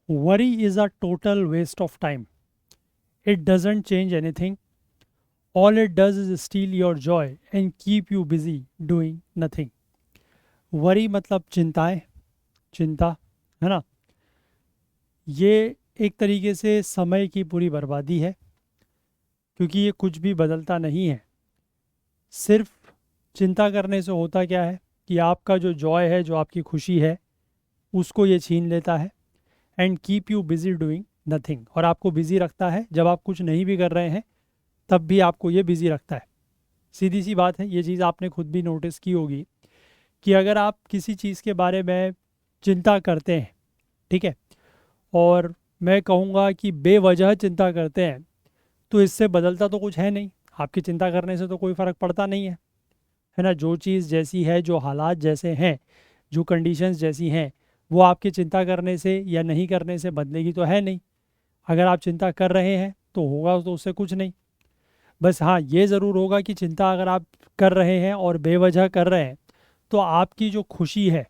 Worry is a total waste of time. It doesn't change anything. All it does is steal your joy and keep you busy doing nothing. Worry मतलब चिंताएं, चिंता, है ना? ये एक तरीके से समय की पूरी बर्बादी है, क्योंकि ये कुछ भी बदलता नहीं है। सिर्फ चिंता करने से होता क्या है कि आपका जो जॉय है, जो आपकी खुशी है, उसको ये छीन लेता है। And keep you busy doing nothing, और आपको बिजी रखता है। जब आप कुछ नहीं भी कर रहे हैं तब भी आपको ये बिजी रखता है। सीधी सी बात है, ये चीज़ आपने खुद भी नोटिस की होगी कि अगर आप किसी चीज़ के बारे में चिंता करते हैं, ठीक है, और मैं कहूँगा कि बेवजह चिंता करते हैं, तो इससे बदलता तो कुछ है नहीं। आपकी चिंता करने से तो कोई फ़र्क पड़ता नहीं है ना? जो चीज़ जैसी है, जो हालात जैसे हैं, जो कंडीशंस जैसी हैं, वो आपकी चिंता करने से या नहीं करने से बदलेगी तो है नहीं। अगर आप चिंता कर रहे हैं तो होगा तो उससे कुछ नहीं। बस हाँ, ये ज़रूर होगा कि चिंता अगर आप कर रहे हैं और बेवजह कर रहे हैं, तो आपकी जो खुशी है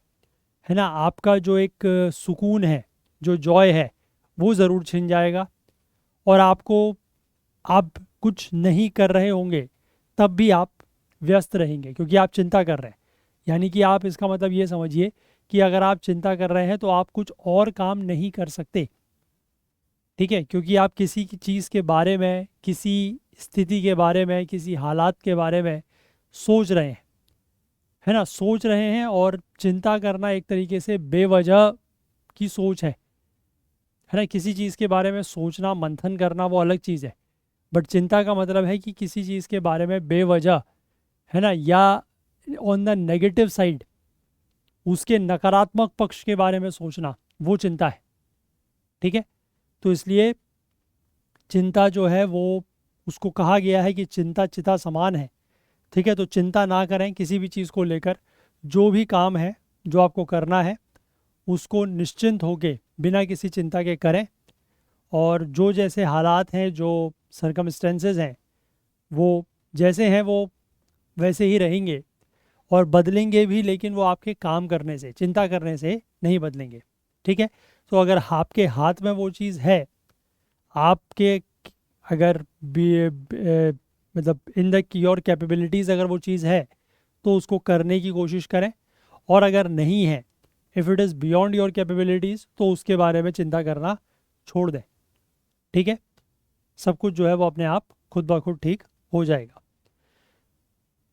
ना, आपका जो एक सुकून है, जो जॉय है, वो ज़रूर छिन जाएगा। और आपको, आप कुछ नहीं कर रहे होंगे तब भी आप व्यस्त रहेंगे, क्योंकि आप चिंता कर रहे हैं। यानी कि आप, इसका मतलब ये समझिए कि अगर आप चिंता कर रहे हैं तो आप कुछ और काम नहीं कर सकते, ठीक है? क्योंकि आप किसी की चीज़ के बारे में, किसी स्थिति के बारे में, किसी हालात के बारे में सोच रहे हैं, है ना? सोच रहे हैं, और चिंता करना एक तरीके से बेवजह की सोच है ना? किसी चीज़ के बारे में सोचना, मंथन करना, वो अलग चीज़ है। बट चिंता का मतलब है कि किसी चीज़ के बारे में बेवजह, है ना, या ऑन द नेगेटिव साइड, उसके नकारात्मक पक्ष के बारे में सोचना, वो चिंता है, ठीक है? तो इसलिए चिंता जो है वो, उसको कहा गया है कि चिंता चिता समान है, ठीक है? तो चिंता ना करें किसी भी चीज़ को लेकर। जो भी काम है, जो आपको करना है, उसको निश्चिंत होके बिना किसी चिंता के करें। और जो जैसे हालात हैं, जो सरकमस्टेंसेस हैं, वो जैसे हैं वो वैसे ही रहेंगे, और बदलेंगे भी, लेकिन वो आपके काम करने से, चिंता करने से नहीं बदलेंगे, ठीक है? तो अगर आपके हाथ में वो चीज़ है, आपके, अगर मतलब इन द योर कैपेबिलिटीज़ अगर वो चीज़ है, तो उसको करने की कोशिश करें। और अगर नहीं है, if it is beyond your capabilities, तो उसके बारे में चिंता करना छोड़ दें, ठीक है? सब कुछ जो है वो अपने आप खुद ब खुद ठीक हो जाएगा।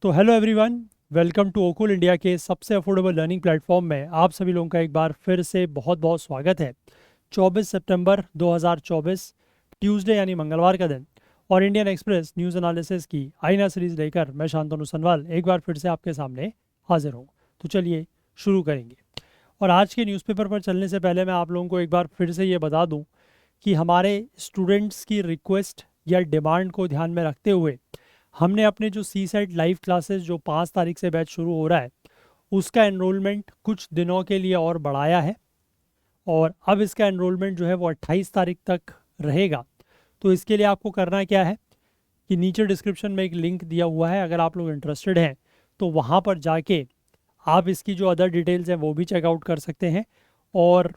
तो हेलो एवरीवन, वेलकम टू ओकुल इंडिया के सबसे अफोर्डेबल लर्निंग प्लेटफॉर्म में आप सभी लोगों का एक बार फिर से बहुत बहुत स्वागत है। 24 सितंबर 2024, ट्यूसडे यानी मंगलवार का दिन, और इंडियन एक्सप्रेस न्यूज़ एनालिसिस की आईना सीरीज लेकर मैं शांतनु सनवाल एक बार फिर से आपके सामने हाजिर हूँ। तो चलिए शुरू करेंगे। और आज के न्यूज़पेपर पर चलने से पहले मैं आप लोगों को एक बार फिर से ये बता दूँ कि हमारे स्टूडेंट्स की रिक्वेस्ट या डिमांड को ध्यान में रखते हुए हमने अपने जो सी सेट लाइव क्लासेस, जो 5 तारीख से बैच शुरू हो रहा है, उसका एनरोलमेंट कुछ दिनों के लिए और बढ़ाया है। और अब इसका एनरोलमेंट जो है वो 28 तारीख तक रहेगा। तो इसके लिए आपको करना क्या है कि नीचे डिस्क्रिप्शन में एक लिंक दिया हुआ है, अगर आप लोग इंटरेस्टेड हैं तो वहाँ पर जाके आप इसकी जो अदर डिटेल्स हैं वो भी चेकआउट कर सकते हैं, और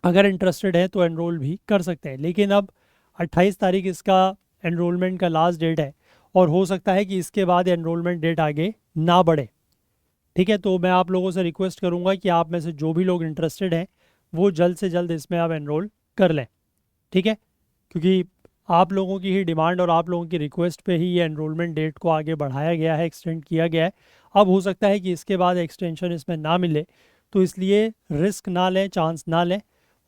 अगर इंटरेस्टेड है तो एनरोल भी कर सकते हैं। लेकिन अब 28 तारीख इसका एनरोलमेंट का लास्ट डेट है, और हो सकता है कि इसके बाद एनरोलमेंट डेट आगे ना बढ़े, ठीक है? तो मैं आप लोगों से रिक्वेस्ट करूंगा कि आप में से जो भी लोग इंटरेस्टेड हैं वो जल्द से जल्द इसमें आप एनरोल कर लें, ठीक है? क्योंकि आप लोगों की ही डिमांड और आप लोगों की रिक्वेस्ट पे ही ये एनरोलमेंट डेट को आगे बढ़ाया गया है, एक्सटेंड किया गया है। अब हो सकता है कि इसके बाद एक्सटेंशन इसमें ना मिले, तो इसलिए रिस्क ना लें, चांस ना लें,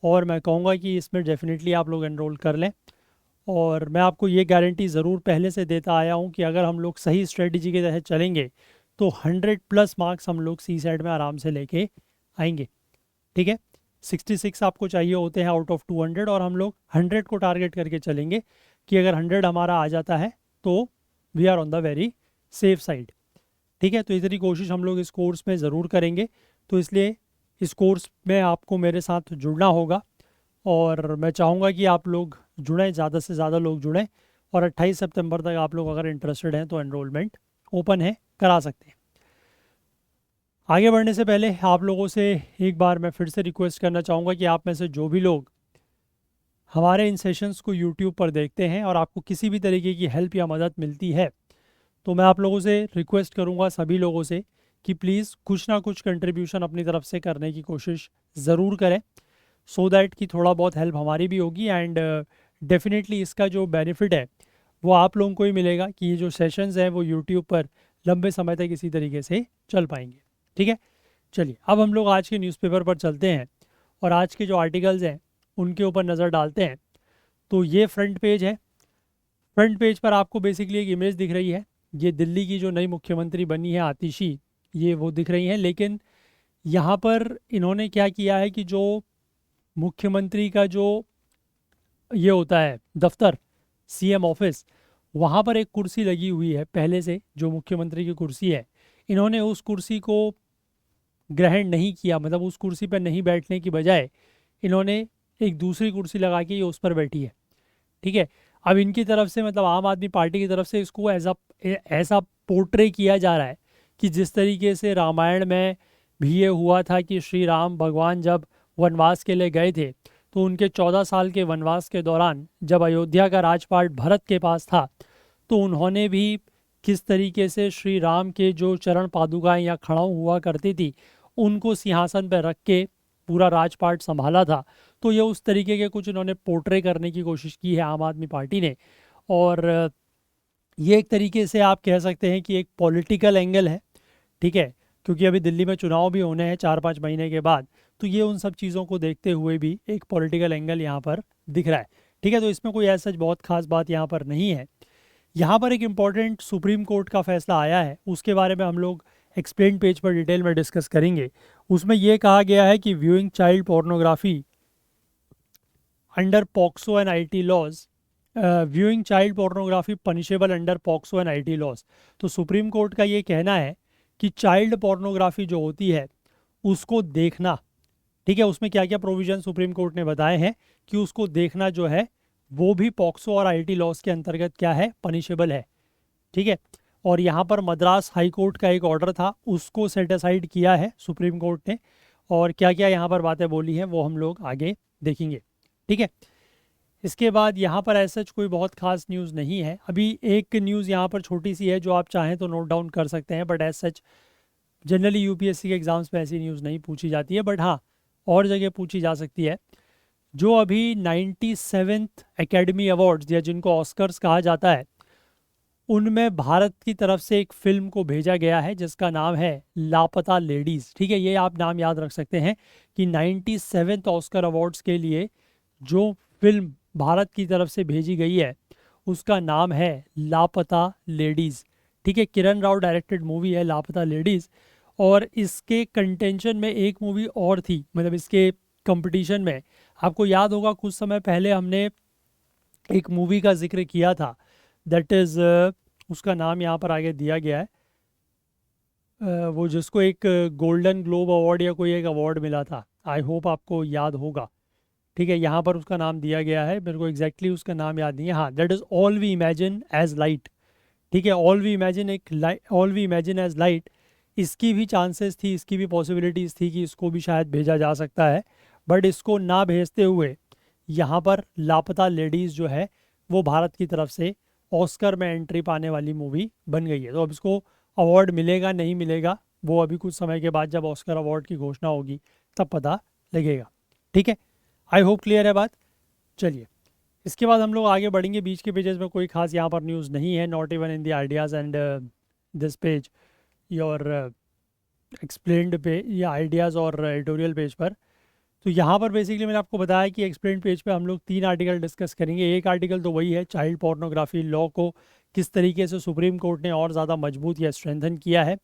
और मैं कहूँगा कि इसमें डेफिनेटली आप लोग एनरोल कर लें। और मैं आपको ये गारंटी ज़रूर पहले से देता आया हूँ कि अगर हम लोग सही स्ट्रेटजी के तहत चलेंगे तो 100+ मार्क्स हम लोग सी सेट में आराम से लेके आएंगे, ठीक है? 66 आपको चाहिए होते हैं आउट ऑफ 200, और हम लोग 100 को टारगेट करके चलेंगे कि अगर 100 हमारा आ जाता है तो we are on the very safe side, ठीक है? तो इतनी कोशिश हम लोग इस कोर्स में ज़रूर करेंगे। तो इसलिए इस कोर्स में आपको मेरे साथ जुड़ना होगा, और मैं चाहूँगा कि आप लोग जुड़ें, ज़्यादा से ज़्यादा लोग जुड़ें। और 28 सितंबर तक आप लोग अगर इंटरेस्टेड हैं तो एनरोलमेंट ओपन है, करा सकते हैं। आगे बढ़ने से पहले आप लोगों से एक बार मैं फिर से रिक्वेस्ट करना चाहूँगा कि आप में से जो भी लोग हमारे इन सेशंस को यूट्यूब पर देखते हैं और आपको किसी भी तरीके की हेल्प या मदद मिलती है, तो मैं आप लोगों से रिक्वेस्ट करूंगा सभी लोगों से कि प्लीज़ कुछ ना कुछ कंट्रीब्यूशन अपनी तरफ से करने की कोशिश ज़रूर करें, सो दैट कि थोड़ा बहुत हेल्प हमारी भी होगी एंड डेफिनेटली इसका जो बेनिफिट है वो आप लोगों को ही मिलेगा कि ये जो सेशंस हैं वो यूट्यूब पर लंबे समय तक इसी तरीके से चल पाएंगे। ठीक है, चलिए अब हम लोग आज के न्यूज़पेपर पर चलते हैं और आज के जो आर्टिकल्स हैं उनके ऊपर नज़र डालते हैं। तो ये फ्रंट पेज है। फ्रंट पेज पर आपको बेसिकली एक इमेज दिख रही है। ये दिल्ली की जो नई मुख्यमंत्री बनी है आतिशी, ये वो दिख रही हैं। लेकिन यहाँ पर इन्होंने क्या किया है कि जो मुख्यमंत्री का जो ये होता है दफ्तर, सीएम ऑफिस, वहाँ पर एक कुर्सी लगी हुई है पहले से, जो मुख्यमंत्री की कुर्सी है। इन्होंने उस कुर्सी को ग्रहण नहीं किया, मतलब उस कुर्सी पर नहीं बैठने की बजाय इन्होंने एक दूसरी कुर्सी लगा के ये उस पर बैठी है। ठीक है, अब इनकी तरफ से मतलब आम आदमी पार्टी की तरफ से इसको ऐसा पोर्ट्रे किया जा रहा है कि जिस तरीके से रामायण में भी ये हुआ था कि श्री राम भगवान जब वनवास के लिए गए थे, तो उनके 14 साल के वनवास के दौरान जब अयोध्या का राजपाट भरत के पास था, तो उन्होंने भी किस तरीके से श्री राम के जो चरण पादुकाएं या खड़ाऊ हुआ करती थी उनको सिंहासन पर रख के पूरा राजपाट संभाला था। तो ये उस तरीके के कुछ इन्होंने पोर्ट्रे करने की कोशिश की है आम आदमी पार्टी ने। और ये एक तरीके से आप कह सकते हैं कि एक पॉलिटिकल एंगल है। ठीक है, क्योंकि अभी दिल्ली में चुनाव भी होने हैं 4-5 महीने के बाद, तो ये उन सब चीज़ों को देखते हुए भी एक पॉलिटिकल एंगल यहाँ पर दिख रहा है। ठीक है, तो इसमें कोई ऐसा बहुत खास बात यहाँ पर नहीं है। यहाँ पर एक इम्पॉर्टेंट सुप्रीम कोर्ट का फैसला आया है, उसके बारे में हम लोग एक्सप्लेन पेज पर डिटेल में डिस्कस करेंगे। उसमें यह कहा गया है कि viewing child pornography under POCSO and IT laws, viewing child pornography punishable under POCSO and IT laws. तो सुप्रीम कोर्ट का ये कहना है कि चाइल्ड पोर्नोग्राफी जो होती है उसको देखना, ठीक है, उसमें क्या क्या प्रोविजन सुप्रीम कोर्ट ने बताए हैं कि उसको देखना जो है वो भी पॉक्सो और आईटी लॉज के अंतर्गत क्या है, पनिशेबल है। ठीक है, और यहाँ पर मद्रास हाई कोर्ट का एक ऑर्डर था, उसको सेट असाइड किया है सुप्रीम कोर्ट ने। और क्या क्या यहाँ पर बातें बोली हैं वो हम लोग आगे देखेंगे। ठीक है, इसके बाद यहाँ पर ऐसा कोई बहुत खास न्यूज़ नहीं है। अभी एक न्यूज़ यहाँ पर छोटी सी है जो आप चाहें तो नोट डाउन कर सकते हैं, but as such generally UPSC के एग्ज़ाम्स में ऐसी न्यूज़ नहीं पूछी जाती है, बट हाँ और जगह पूछी जा सकती है। जो अभी 97th एकेडमी अवार्ड्स या जिनको ऑस्कर्स कहा जाता है, उनमें भारत की तरफ से एक फिल्म को भेजा गया है जिसका नाम है लापता लेडीज़। ठीक है, ये आप नाम याद रख सकते हैं कि 97th ऑस्कर अवार्ड्स के लिए जो फिल्म भारत की तरफ से भेजी गई है उसका नाम है लापता लेडीज़। ठीक है, किरण राव डायरेक्टेड मूवी है लापता लेडीज़। और इसके कंटेंशन में एक मूवी और थी, मतलब इसके कंपटीशन में आपको याद होगा कुछ समय पहले हमने एक मूवी का जिक्र किया था, दैट इज़ उसका नाम यहाँ पर आगे दिया गया है, वो जिसको एक गोल्डन ग्लोब अवार्ड या कोई एक अवार्ड मिला था, आई होप आपको याद होगा। ठीक है, यहाँ पर उसका नाम दिया गया है, मेरे को एग्जैक्टली उसका नाम याद नहीं है। हाँ, that is all we imagine as light. ठीक है, all we imagine all we imagine as light, इसकी भी चांसेस थी, इसकी भी पॉसिबिलिटीज़ थी कि इसको भी शायद भेजा जा सकता है, बट इसको ना भेजते हुए यहाँ पर लापता लेडीज़ जो है वो भारत की तरफ से ऑस्कर में एंट्री पाने वाली मूवी बन गई है। तो अब इसको अवार्ड मिलेगा नहीं मिलेगा वो अभी कुछ समय के बाद जब ऑस्कर अवार्ड की घोषणा होगी तब पता लगेगा। ठीक है, आई होप क्लियर है बात। चलिए इसके बाद हम लोग आगे बढ़ेंगे। बीच के पेजेस में कोई खास यहाँ पर न्यूज़ नहीं है, not even in the ideas and this page your explained पे या आइडियाज़ और एडिटोरियल पेज पर। तो यहाँ पर बेसिकली मैंने आपको बताया कि एक्सप्लेन पेज पे हम लोग 3 आर्टिकल डिस्कस करेंगे। एक आर्टिकल तो वही है चाइल्ड पोर्नोग्राफी लॉ को किस तरीके से सुप्रीम कोर्ट ने और ज़्यादा मजबूत या स्ट्रेंथन किया है।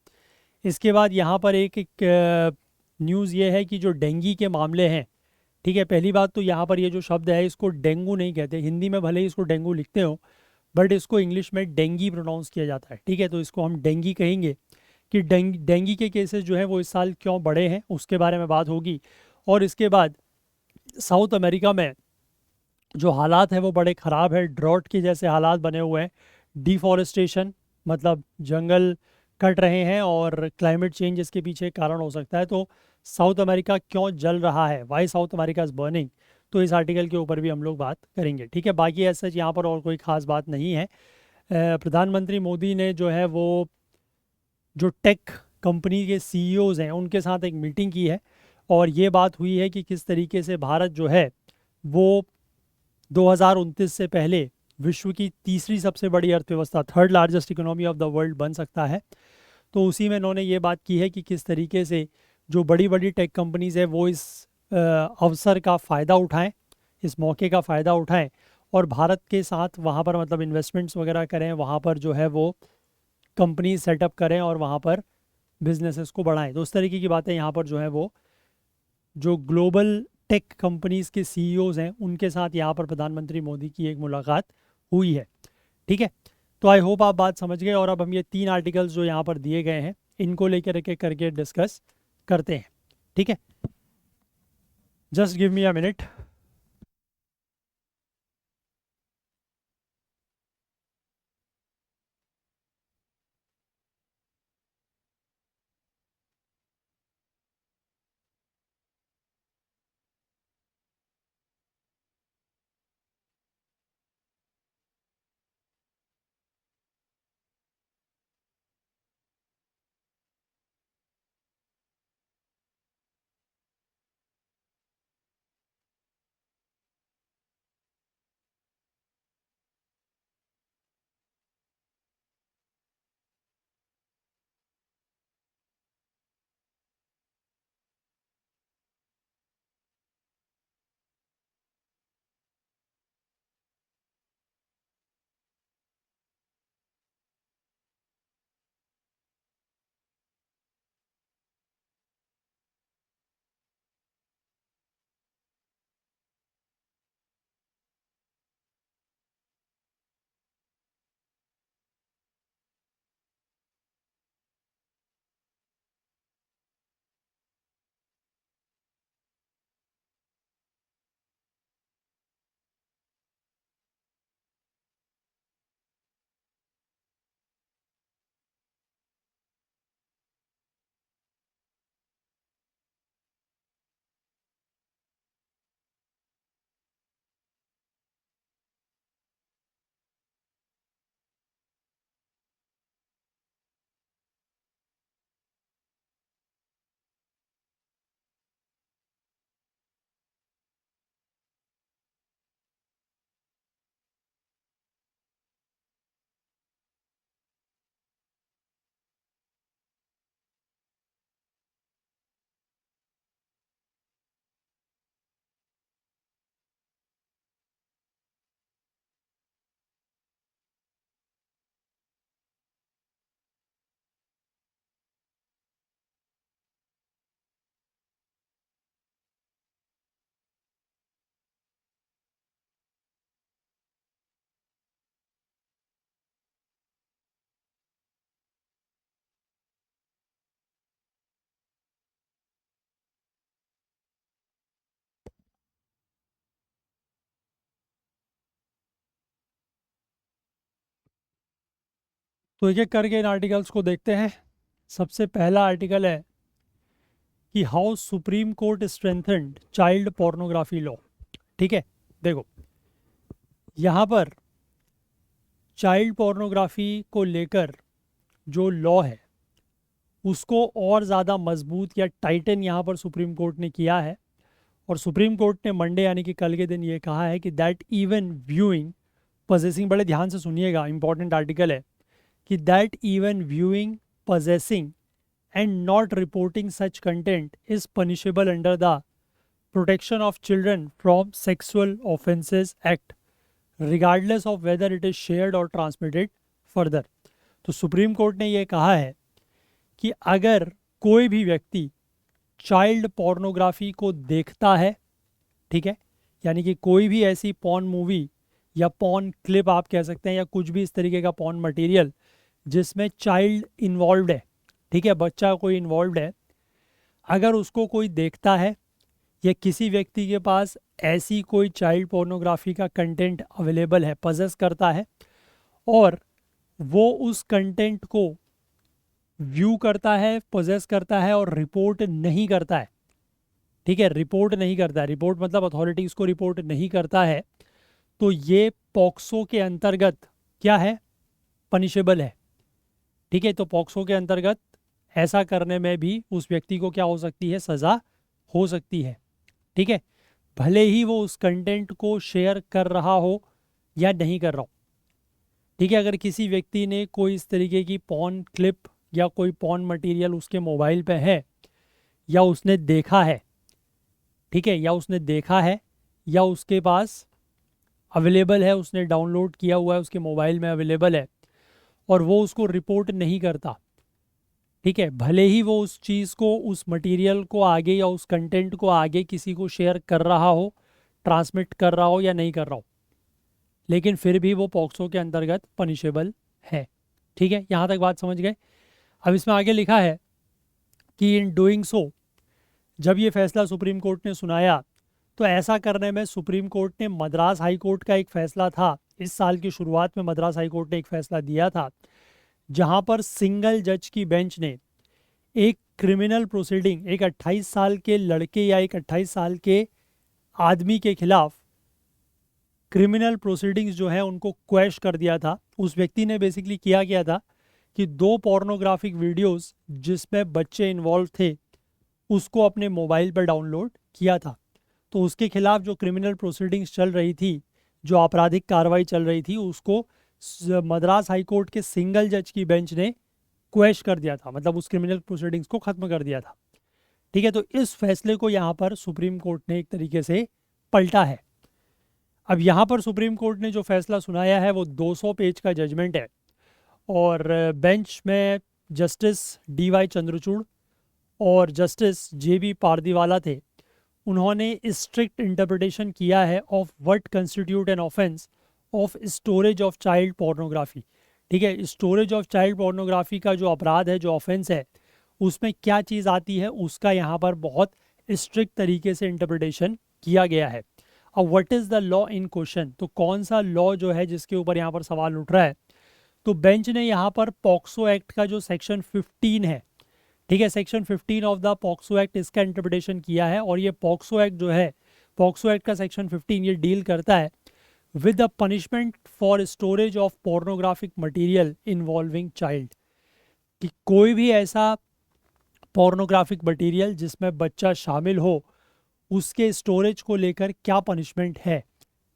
इसके बाद यहाँ पर एक न्यूज़ ये है कि जो डेंगू के मामले हैं, ठीक है, पहली बात तो यहाँ पर ये जो शब्द है इसको डेंगू नहीं कहते, हिंदी में भले ही इसको डेंगू लिखते हो बट इसको इंग्लिश में डेंगी प्रोनाउंस किया जाता है। ठीक है, तो इसको हम डेंगी कहेंगे। कि डेंगी के केसेस जो हैं वो इस साल क्यों बढ़े हैं उसके बारे में बात होगी। और इसके बाद साउथ अमेरिका में जो हालात है वो बड़े ख़राब है, ड्रॉट के जैसे हालात बने हुए हैं। डिफॉरेस्टेशन मतलब जंगल कट रहे हैं और क्लाइमेट चेंज इसके पीछे कारण हो सकता है। तो साउथ अमेरिका क्यों जल रहा है, why South America is burning, तो इस आर्टिकल के ऊपर भी हम लोग बात करेंगे। ठीक है, बाकी ऐसा यहाँ पर और कोई ख़ास बात नहीं है। प्रधानमंत्री मोदी ने जो है वो जो टेक कंपनी के सीईओज़ हैं उनके साथ एक मीटिंग की है, और ये बात हुई है कि किस तरीके से भारत जो है वो 2029 से पहले विश्व की तीसरी सबसे बड़ी अर्थव्यवस्था, third largest economy of the world बन सकता है। तो उसी में इन्होंने ये बात की है कि किस तरीके से जो बड़ी बड़ी टेक कंपनीज़ है वो इस अवसर का फ़ायदा उठाएं, इस मौके का फ़ायदा उठाएं और भारत के साथ वहाँ पर मतलब इन्वेस्टमेंट्स वगैरह करें, वहाँ पर जो है वो कंपनी सेटअप करें और वहाँ पर बिजनेसेस को बढ़ाएं। तो उस तरीके की बातें यहाँ पर जो है वो जो ग्लोबल टेक कंपनीज़ के सीईओज़ हैं उनके साथ यहाँ पर प्रधानमंत्री मोदी की एक मुलाकात हुई है। ठीक है, तो आई होप आप बात समझ गए, और अब हम ये 3 आर्टिकल्स जो यहाँ पर दिए गए हैं इनको लेकर के करके डिस्कस करते हैं। ठीक है, just give me a minute. तो एक एक करके इन आर्टिकल्स को देखते हैं। सबसे पहला आर्टिकल है कि how supreme court strengthened child pornography law. ठीक है, देखो यहाँ पर चाइल्ड पोर्नोग्राफी को लेकर जो लॉ है उसको और ज़्यादा मजबूत या टाइटन यहाँ पर सुप्रीम कोर्ट ने किया है। और सुप्रीम कोर्ट ने मंडे यानी कि कल के दिन ये कहा है कि दैट इवन व्यूइंग पजेसिंग, बड़े ध्यान से सुनिएगा, इंपॉर्टेंट आर्टिकल है, कि that even viewing, possessing and not reporting such content is punishable under the protection of children from sexual offences act regardless of whether it is shared और transmitted further. तो supreme court ने यह कहा है कि अगर कोई भी व्यक्ति चाइल्ड पोर्नोग्राफी को देखता है, ठीक है, यानी कि कोई भी ऐसी पॉर्न मूवी या पॉर्न क्लिप आप कह सकते हैं या कुछ भी इस तरीके का पॉर्न मटेरियल जिसमें चाइल्ड इन्वॉल्व्ड है, ठीक है, बच्चा कोई इन्वॉल्व्ड है, अगर उसको कोई देखता है या किसी व्यक्ति के पास ऐसी कोई चाइल्ड पोर्नोग्राफी का कंटेंट अवेलेबल है, पजेस करता है, और वो उस कंटेंट को व्यू करता है, पोजेस करता है और रिपोर्ट नहीं करता है, ठीक है, रिपोर्ट नहीं करता है, रिपोर्ट मतलब अथॉरिटीज़ को रिपोर्ट नहीं करता है, तो ये पॉक्सो के अंतर्गत क्या है, पनिशेबल है। ठीक है, तो पॉक्सो के अंतर्गत ऐसा करने में भी उस व्यक्ति को क्या हो सकती है, सज़ा हो सकती है। ठीक है, भले ही वो उस कंटेंट को शेयर कर रहा हो या नहीं कर रहा हो। ठीक है, अगर किसी व्यक्ति ने कोई इस तरीके की पॉर्न क्लिप या कोई पॉर्न मटेरियल उसके मोबाइल पे है, या उसने देखा है, ठीक है, या उसने देखा है या उसके पास अवेलेबल है, उसने डाउनलोड किया हुआ है, उसके मोबाइल में अवेलेबल है, और वो उसको रिपोर्ट नहीं करता, ठीक है, भले ही वो उस चीज़ को, उस मटेरियल को आगे या उस कंटेंट को आगे किसी को शेयर कर रहा हो, ट्रांसमिट कर रहा हो या नहीं कर रहा हो, लेकिन फिर भी वो पॉक्सो के अंतर्गत पनिशेबल है। ठीक है, यहाँ तक बात समझ गए। अब इसमें आगे लिखा है कि इन डूइंग सो, जब ये फैसला सुप्रीम कोर्ट ने सुनाया, तो ऐसा करने में सुप्रीम कोर्ट ने मद्रास हाई कोर्ट का एक फैसला था, इस साल की शुरुआत में मद्रास हाई कोर्ट ने एक फैसला दिया था, जहां पर सिंगल जज की बेंच ने एक क्रिमिनल प्रोसीडिंग, एक 28 साल के लड़के या एक 28 साल के आदमी के खिलाफ क्रिमिनल प्रोसीडिंग्स जो है उनको क्वैश कर दिया था। उस व्यक्ति ने बेसिकली किया क्या था कि 2 पोर्नोग्राफिक वीडियोस जिसमें बच्चे इन्वॉल्व थे उसको अपने मोबाइल पर डाउनलोड किया था। तो उसके खिलाफ जो क्रिमिनल प्रोसीडिंग्स चल रही थी, जो आपराधिक कार्रवाई चल रही थी, उसको मद्रास हाई कोर्ट के सिंगल जज की बेंच ने क्वैश कर दिया था, मतलब उस क्रिमिनल प्रोसीडिंग्स को ख़त्म कर दिया था। ठीक है, तो इस फैसले को यहाँ पर सुप्रीम कोर्ट ने एक तरीके से पलटा है। अब यहाँ पर सुप्रीम कोर्ट ने जो फैसला सुनाया है वो 200 पेज का जजमेंट है, और बेंच में जस्टिस DY चंद्रचूड़ और जस्टिस JB पारदीवाला थे। उन्होंने स्ट्रिक्ट इंटरप्रिटेशन किया है of what constitute an offence of storage of child pornography. ठीक है, स्टोरेज ऑफ चाइल्ड पोर्नोग्राफी का जो अपराध है, जो ऑफेंस है, उसमें क्या चीज़ आती है, उसका यहाँ पर बहुत स्ट्रिक्ट तरीके से इंटरप्रिटेशन किया गया है। अब what is the law in question, तो कौन सा लॉ जो है जिसके ऊपर यहाँ पर सवाल उठ रहा है, तो बेंच ने यहाँ पर पॉक्सो एक्ट का जो सेक्शन 15 है, ठीक है, section 15 of the POCSO act, इसका इंटरप्रिटेशन किया है। और ये पॉक्सो एक्ट जो है, पॉक्सो एक्ट का सेक्शन 15 ये डील करता है with the punishment for storage of pornographic material involving child, कि कोई भी ऐसा पोर्नोग्राफिक मटेरियल जिसमें बच्चा शामिल हो, उसके स्टोरेज को लेकर क्या पनिशमेंट है।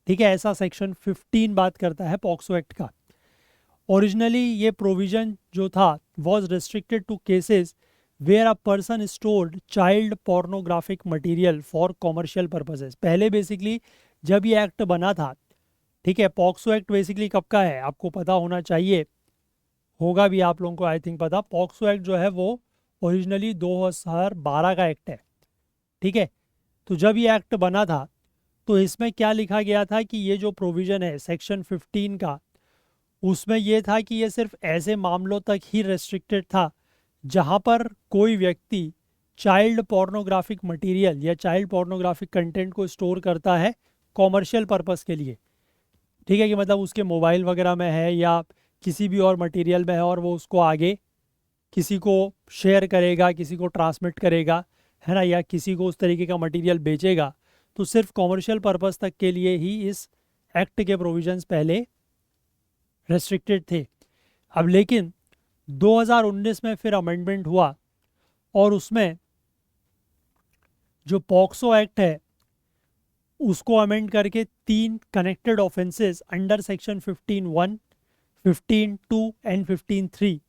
ठीक है, ऐसा सेक्शन 15 बात करता है पॉक्सो एक्ट का। ओरिजिनली ये प्रोविजन जो था was restricted to cases where a person stored child pornographic material for commercial purposes. पहले बेसिकली जब ये एक्ट बना था, ठीक है, पॉक्सो एक्ट बेसिकली कब का है आपको पता होना चाहिए, होगा भी आप लोगों को आई थिंक पता। पॉक्सो एक्ट जो है वो ओरिजिनली 2012 का एक्ट है। ठीक है, तो जब ये एक्ट बना था तो इसमें क्या लिखा गया था कि ये जो प्रोविज़न है सेक्शन 15 का, उसमें ये था कि ये सिर्फ ऐसे मामलों तक ही रेस्ट्रिक्टेड था जहाँ पर कोई व्यक्ति चाइल्ड पोर्नोग्राफिक मटेरियल या चाइल्ड पोर्नोग्राफिक कंटेंट को स्टोर करता है कॉमर्शियल पर्पस के लिए। ठीक है, कि मतलब उसके मोबाइल वगैरह में है या किसी भी और मटेरियल में है, और वो उसको आगे किसी को शेयर करेगा, किसी को ट्रांसमिट करेगा, है ना, या किसी को उस तरीके का मटेरियल बेचेगा, तो सिर्फ कॉमर्शियल पर्पस तक के लिए ही इस एक्ट के प्रोविजंस पहले रेस्ट्रिक्टेड थे। अब लेकिन 2019 में फिर अमेंडमेंट हुआ, और उसमें जो पॉक्सो एक्ट है उसको अमेंड करके 3 connected offences under section 15(1), 15(2) and 15(3)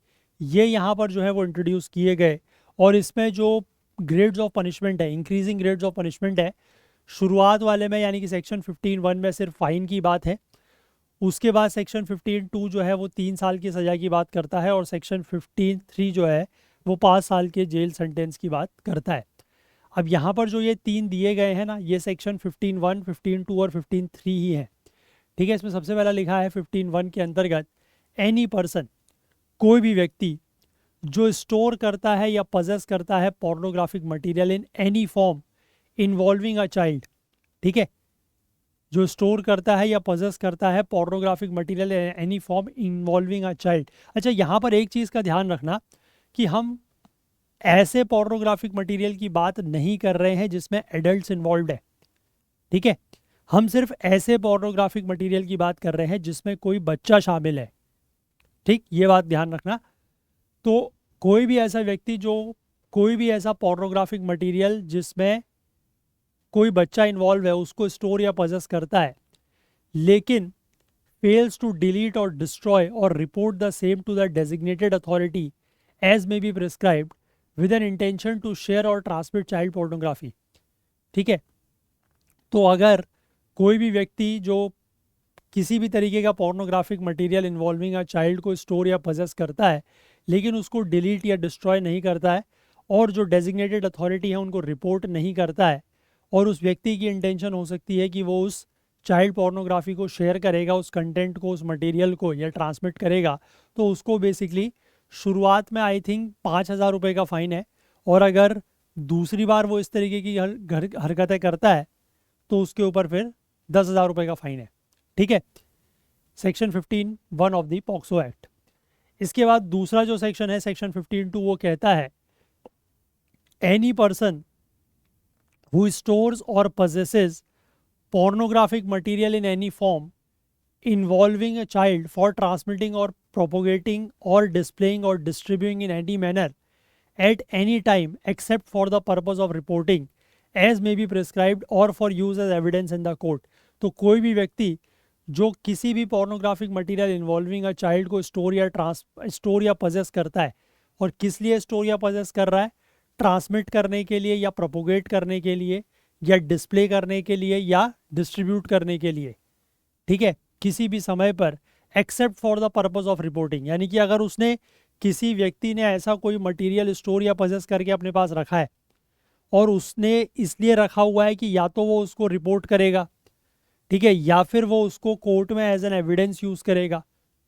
ये यहाँ पर जो है वो इंट्रोड्यूस किए गए। और इसमें जो ग्रेड्स ऑफ पनिशमेंट है, इंक्रीजिंग ग्रेड्स ऑफ पनिशमेंट है, शुरुआत वाले में यानी कि सेक्शन 15(1) में सिर्फ फाइन की बात है। उसके बाद सेक्शन 15(2) जो है वो 3 साल की सज़ा की बात करता है, और सेक्शन 15(3) जो है वो 5 साल के जेल सेंटेंस की बात करता है। अब यहाँ पर जो ये 3 दिए गए हैं ना, ये सेक्शन 15(1), 15(2) और 15(3) ही है। ठीक है, इसमें सबसे पहला लिखा है 15(1) के अंतर्गत एनी पर्सन, कोई भी व्यक्ति जो स्टोर करता है या पजेस करता है pornographic material in any form involving a child. ठीक है, जो स्टोर करता है या पजेस करता है pornographic material any form involving a child. अच्छा, यहाँ पर एक चीज़ का ध्यान रखना कि हम ऐसे पोर्नोग्राफिक मटेरियल की बात नहीं कर रहे हैं जिसमें एडल्ट्स इन्वॉल्व है, ठीक है। हम सिर्फ ऐसे पोर्नोग्राफिक मटेरियल की बात कर रहे हैं जिसमें कोई बच्चा शामिल है, ठीक, ये बात ध्यान रखना। तो कोई भी ऐसा व्यक्ति जो कोई भी ऐसा पोर्नोग्राफिक मटेरियल जिसमें कोई बच्चा इन्वॉल्व है उसको स्टोर या पजेस करता है, लेकिन fails to delete or destroy or report the same to the designated authority as may be prescribed with an intention to share or transmit child pornography, ठीक है। तो अगर कोई भी व्यक्ति जो किसी भी तरीके का pornographic material involving a child को स्टोर या पजेस करता है, लेकिन उसको डिलीट या डिस्ट्रॉय नहीं करता है और जो डेजिग्नेटेड अथॉरिटी है उनको रिपोर्ट नहीं करता है, और उस व्यक्ति की इंटेंशन हो सकती है कि वो उस चाइल्ड पोर्नोग्राफी को शेयर करेगा, उस कंटेंट को, उस मटेरियल को या ट्रांसमिट करेगा, तो उसको बेसिकली शुरुआत में आई थिंक 5,000 रुपये का फ़ाइन है, और अगर दूसरी बार वो इस तरीके की हरकतें करता है तो उसके ऊपर फिर 10,000 रुपये का फ़ाइन है, ठीक है। Section 15(1) of the POCSO act. इसके बाद दूसरा जो सेक्शन है सेक्शन 15(2), वो कहता है एनी पर्सन हु स्टोर्स और possesses pornographic material in any form involving a child for transmitting or propagating or displaying or distributing in any manner at any time except for the purpose of reporting as may be prescribed or for use as evidence in the court। तो कोई भी व्यक्ति जो किसी भी pornographic material involving a child को store या possess करता है, और किस लिए स्टोर या पजेस कर रहा है, ट्रांसमिट करने के लिए या प्रोपोगेट करने के लिए या डिस्प्ले करने के लिए या डिस्ट्रीब्यूट करने के लिए, ठीक है, किसी भी समय पर, except for the purpose of reporting, यानी कि अगर उसने किसी व्यक्ति ने ऐसा कोई मटेरियल स्टोर या पजेस करके अपने पास रखा है और उसने इसलिए रखा हुआ है कि या तो वो उसको रिपोर्ट करेगा, ठीक है, या फिर वो उसको कोर्ट में एज एन एविडेंस यूज़ करेगा,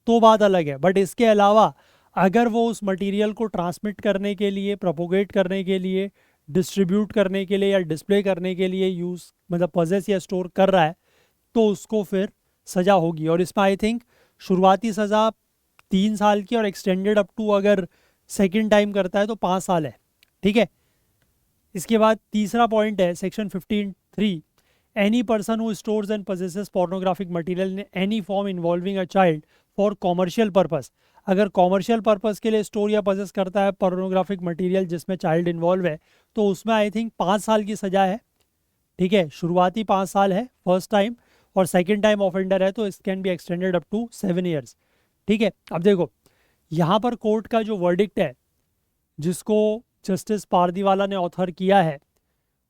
तो बात अलग है। बट इसके अलावा अगर वो उस मटेरियल को ट्रांसमिट करने के लिए, प्रोपोगेट करने के लिए, डिस्ट्रीब्यूट करने के लिए या डिस्प्ले करने के लिए यूज़ मतलब पजेस या स्टोर कर रहा है, तो उसको फिर सज़ा होगी। और इसमें आई थिंक शुरुआती सज़ा 3 साल की और एक्सटेंडेड अप टू अगर सेकेंड टाइम करता है तो 5 साल है, ठीक है। इसके बाद तीसरा पॉइंट है section 15(3), any person who stores and possesses pornographic material in any form involving a child for commercial purpose। अगर कॉमर्शियल पर्पस के लिए स्टोर या पजेस करता है पोर्नोग्राफिक मटेरियल जिसमें चाइल्ड इन्वॉल्व है, तो उसमें आई थिंक 5 साल की सज़ा है, ठीक है। शुरुआती 5 साल है फर्स्ट टाइम, और सेकेंड टाइम ऑफेंडर है तो इस can be extended up to 7 years, ठीक है। अब देखो यहाँ पर कोर्ट का जो वर्डिक्ट है जिसको जस्टिस पारदीवाला ने ऑथर किया है,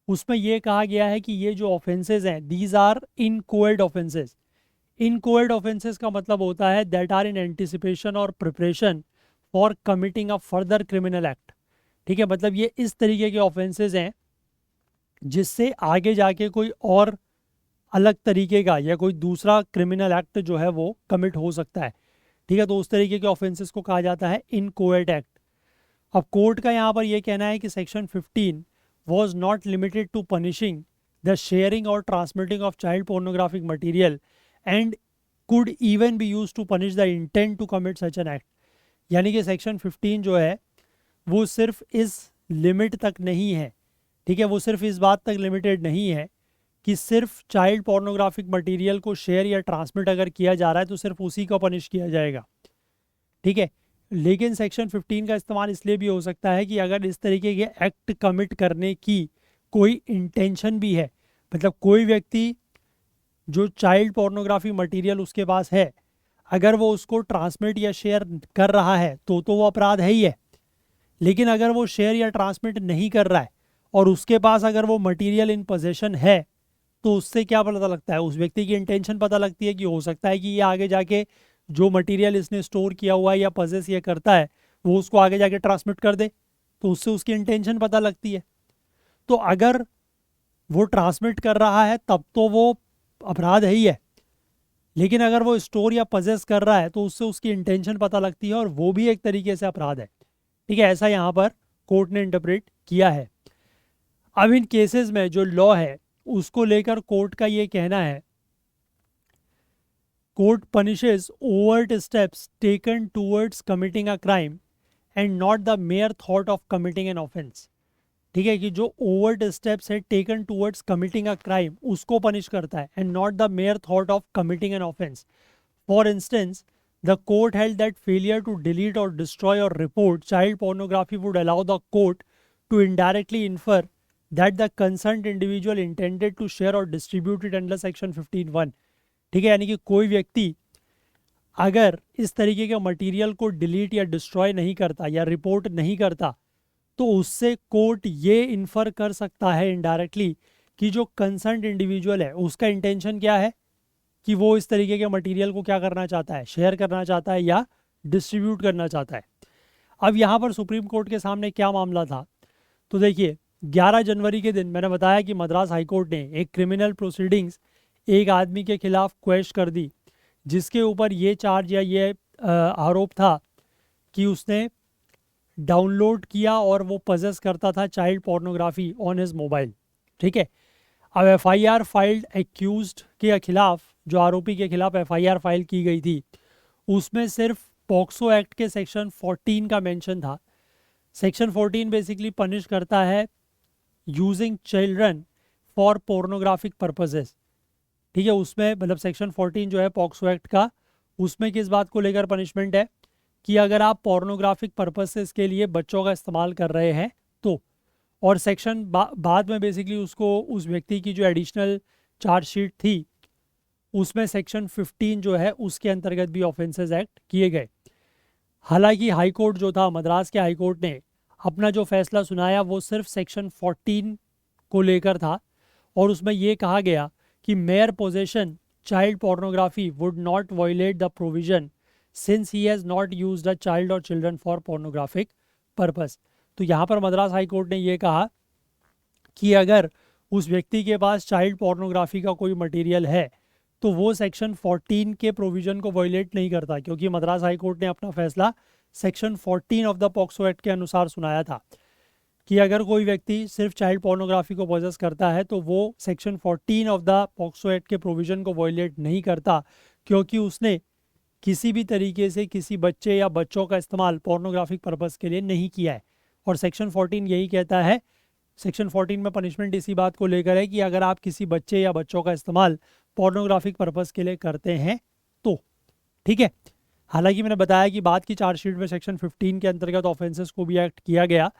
उसमें यह कहा गया है कि ये जो ऑफेंसेज हैं दीज आर इनकोएड ऑफेंसेज। इनकोएड ऑफेंसेज का मतलब होता है दैट आर इन एंटिसिपेशन और preparation for committing a further criminal act, ठीक है। मतलब ये इस तरीके के ऑफेंसेज हैं जिससे आगे जाके कोई और अलग तरीके का या कोई दूसरा क्रिमिनल एक्ट जो है वो कमिट हो सकता है, ठीक है। तो उस तरीके के ऑफेंसेस को कहा जाता है इनकोएड एक्ट। अब कोर्ट का यहाँ पर यह कहना है कि section 15 was not limited to punishing the sharing or transmitting of child pornographic material and could even be used to punish the intent to commit such an act। यानी कि सेक्शन 15 जो है वो सिर्फ इस लिमिट तक नहीं है, ठीक है, वो सिर्फ इस बात तक लिमिटेड नहीं है कि सिर्फ चाइल्ड पोर्नोग्राफिक मटेरियल को शेयर या ट्रांसमिट अगर किया जा रहा है तो सिर्फ उसी को पनिश किया जाएगा, ठीक है। लेकिन सेक्शन 15 का इस्तेमाल इसलिए भी हो सकता है कि अगर इस तरीके के एक्ट कमिट करने की कोई इंटेंशन भी है, मतलब कोई व्यक्ति जो चाइल्ड पोर्नोग्राफी मटेरियल उसके पास है, अगर वो उसको ट्रांसमिट या शेयर कर रहा है तो वो अपराध है ही है। लेकिन अगर वो शेयर या ट्रांसमिट नहीं कर रहा है और उसके पास अगर वो मटेरियल इन पोजेशन है, तो उससे क्या पता लगता है, उस व्यक्ति की इंटेंशन पता लगती है कि हो सकता है कि ये आगे जाके जो मटेरियल इसने स्टोर किया हुआ है या पजेस ये करता है वो उसको आगे जाके ट्रांसमिट कर दे, तो उससे उसकी इंटेंशन पता लगती है। तो अगर वो ट्रांसमिट कर रहा है तब तो वो अपराध है ही है, लेकिन अगर वो स्टोर या पजेस कर रहा है तो उससे उसकी इंटेंशन पता लगती है और वो भी एक तरीके से अपराध है, ठीक है। ऐसा यहाँ पर कोर्ट ने इंटरप्रेट किया है। अब इन केसेस में जो लॉ है उसको लेकर कोर्ट का ये कहना है, court punishes overt steps taken towards committing a crime and not the mayor thought of committing an offence. ठीक है, कि जो ओवर्ट स्टेप्स है taken towards committing a crime उसको पनिश करता है, and not the mayor thought of committing an offence. For instance, the court held that failure to delete or destroy or report child pornography would allow the court to indirectly infer that the concerned individual intended to share or distribute it under section 15(1). ठीक है, यानी कि कोई व्यक्ति अगर इस तरीके के मटेरियल को डिलीट या डिस्ट्रॉय नहीं करता या रिपोर्ट नहीं करता, तो उससे कोर्ट ये इन्फर कर सकता है इनडायरेक्टली कि जो कंसर्न्ड इंडिविजुअल है उसका इंटेंशन क्या है, कि वो इस तरीके के मटेरियल को क्या करना चाहता है, शेयर करना चाहता है या डिस्ट्रीब्यूट करना चाहता है। अब यहाँ पर सुप्रीम कोर्ट के सामने क्या मामला था, तो देखिए 11 जनवरी के दिन मैंने बताया कि मद्रास हाईकोर्ट ने एक क्रिमिनल प्रोसीडिंग्स एक आदमी के खिलाफ क्वेश कर दी, जिसके ऊपर ये चार्ज या ये आरोप था कि उसने डाउनलोड किया और वो पजेस करता था child pornography on his mobile. ठीक है, अब एफआईआर फाइल्ड एक्यूज्ड के खिलाफ, जो आरोपी के खिलाफ एफआईआर फाइल की गई थी, उसमें सिर्फ पॉक्सो एक्ट के सेक्शन 14 का मेंशन था। सेक्शन 14 बेसिकली पनिश करता है using children for pornographic purposes. ठीक है, उसमें मतलब सेक्शन 14 जो है पॉक्सो एक्ट का, उसमें किस बात को लेकर पनिशमेंट है कि अगर आप पोर्नोग्राफिक पर्पसेस के लिए बच्चों का इस्तेमाल कर रहे हैं तो। और सेक्शन बाद में बेसिकली उसको उस व्यक्ति की जो एडिशनल चार्जशीट थी उसमें सेक्शन 15 जो है उसके अंतर्गत भी ऑफेंसेस एक्ट किए गए। हालांकि हाई कोर्ट जो था, मद्रास के हाई कोर्ट ने अपना जो फैसला सुनाया वो सिर्फ सेक्शन 14 को लेकर था, और उसमें ये कहा गया कि mayor possession child pornography would not violate the provision since he has not used a child और चिल्ड्रन फॉर पोर्नोग्राफिक पर्पस। तो यहाँ पर मद्रास हाई कोर्ट ने ये कहा कि अगर उस व्यक्ति के पास चाइल्ड पोर्नोग्राफी का कोई मटेरियल है तो वो सेक्शन 14 के प्रोविजन को वायलेट नहीं करता, क्योंकि मद्रास हाई कोर्ट ने अपना फैसला section 14 of the POCSO act के अनुसार सुनाया था कि अगर कोई व्यक्ति सिर्फ चाइल्ड पोर्नोग्राफी को पोजेस करता है तो वो section 14 of the POCSO act के प्रोविजन को वायलेट नहीं करता, क्योंकि उसने किसी भी तरीके से किसी बच्चे या बच्चों का इस्तेमाल पोर्नोग्राफिक पर्पस के लिए नहीं किया है। और सेक्शन 14 यही कहता है, सेक्शन 14 में पनिशमेंट इसी बात को लेकर है कि अगर आप किसी बच्चे या बच्चों का इस्तेमाल पोर्नोग्राफिक पर्पस के लिए करते हैं तो। ठीक है, हालांकि मैंने बताया कि बाद की चार्जशीट में सेक्शन 15 के अंतर्गत ऑफेंसेस को भी एक्ट किया गया,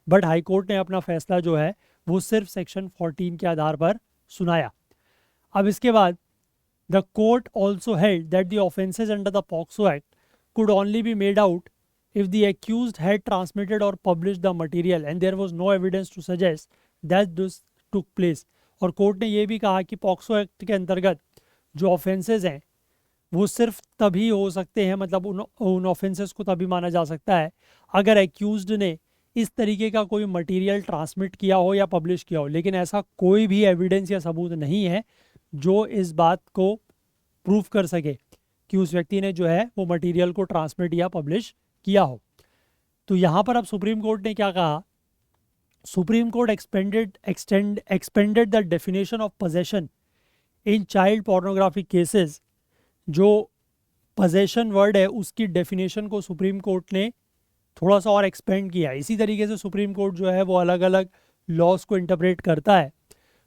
बट हाई कोर्ट ने अपना फैसला जो है वो सिर्फ सेक्शन 14 के आधार पर सुनाया। अब इसके बाद the court also held that the offences under the POCSO act could only be made out if the accused had transmitted or published the material and there was no evidence to suggest that this took place। और court ने यह भी कहा कि POCSO act के अंतर्गत जो offences हैं वो सिर्फ तभी हो सकते हैं, मतलब उन ऑफेंसेस को तभी माना जा सकता है अगर एक्यूज्ड ने इस तरीके का कोई मटेरियल ट्रांसमिट किया हो या पब्लिश किया हो। लेकिन ऐसा कोई भी एविडेंस या सबूत नहीं है जो इस बात को प्रूव कर सके कि उस व्यक्ति ने जो है वो मटेरियल को ट्रांसमिट या पब्लिश किया हो। तो यहाँ पर अब सुप्रीम कोर्ट ने क्या कहा, supreme court expanded the definition of possession in child pornography cases. जो पोजेशन वर्ड है उसकी डेफिनेशन को सुप्रीम कोर्ट ने थोड़ा सा और एक्सपेंड किया। इसी तरीके से सुप्रीम कोर्ट जो है वो अलग अलग लॉज को इंटरप्रेट करता है।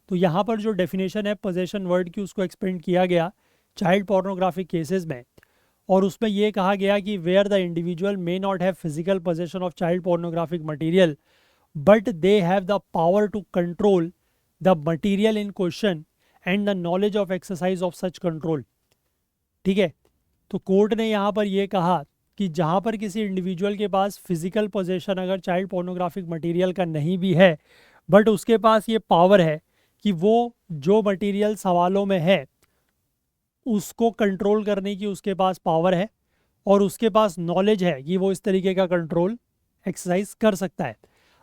तो यहाँ पर जो डेफिनेशन है पोजेशन वर्ड की उसको एक्सपेंड किया गया चाइल्ड पोर्नोग्राफी केसेस में, और उसमें यह कहा गया कि where the individual may not have physical possession of child pornographic material but they have the power to control the material in question and the knowledge of exercise of such control. ठीक है, तो court ने यहाँ पर यह कहा कि जहाँ पर किसी इंडिविजुअल के पास फिजिकल पोजेशन अगर चाइल्ड पोर्नोग्राफिक मटेरियल का नहीं भी है, बट उसके पास ये पावर है कि वो जो मटेरियल सवालों में है उसको कंट्रोल करने की उसके पास पावर है, और उसके पास नॉलेज है कि वो इस तरीके का कंट्रोल एक्सरसाइज कर सकता है।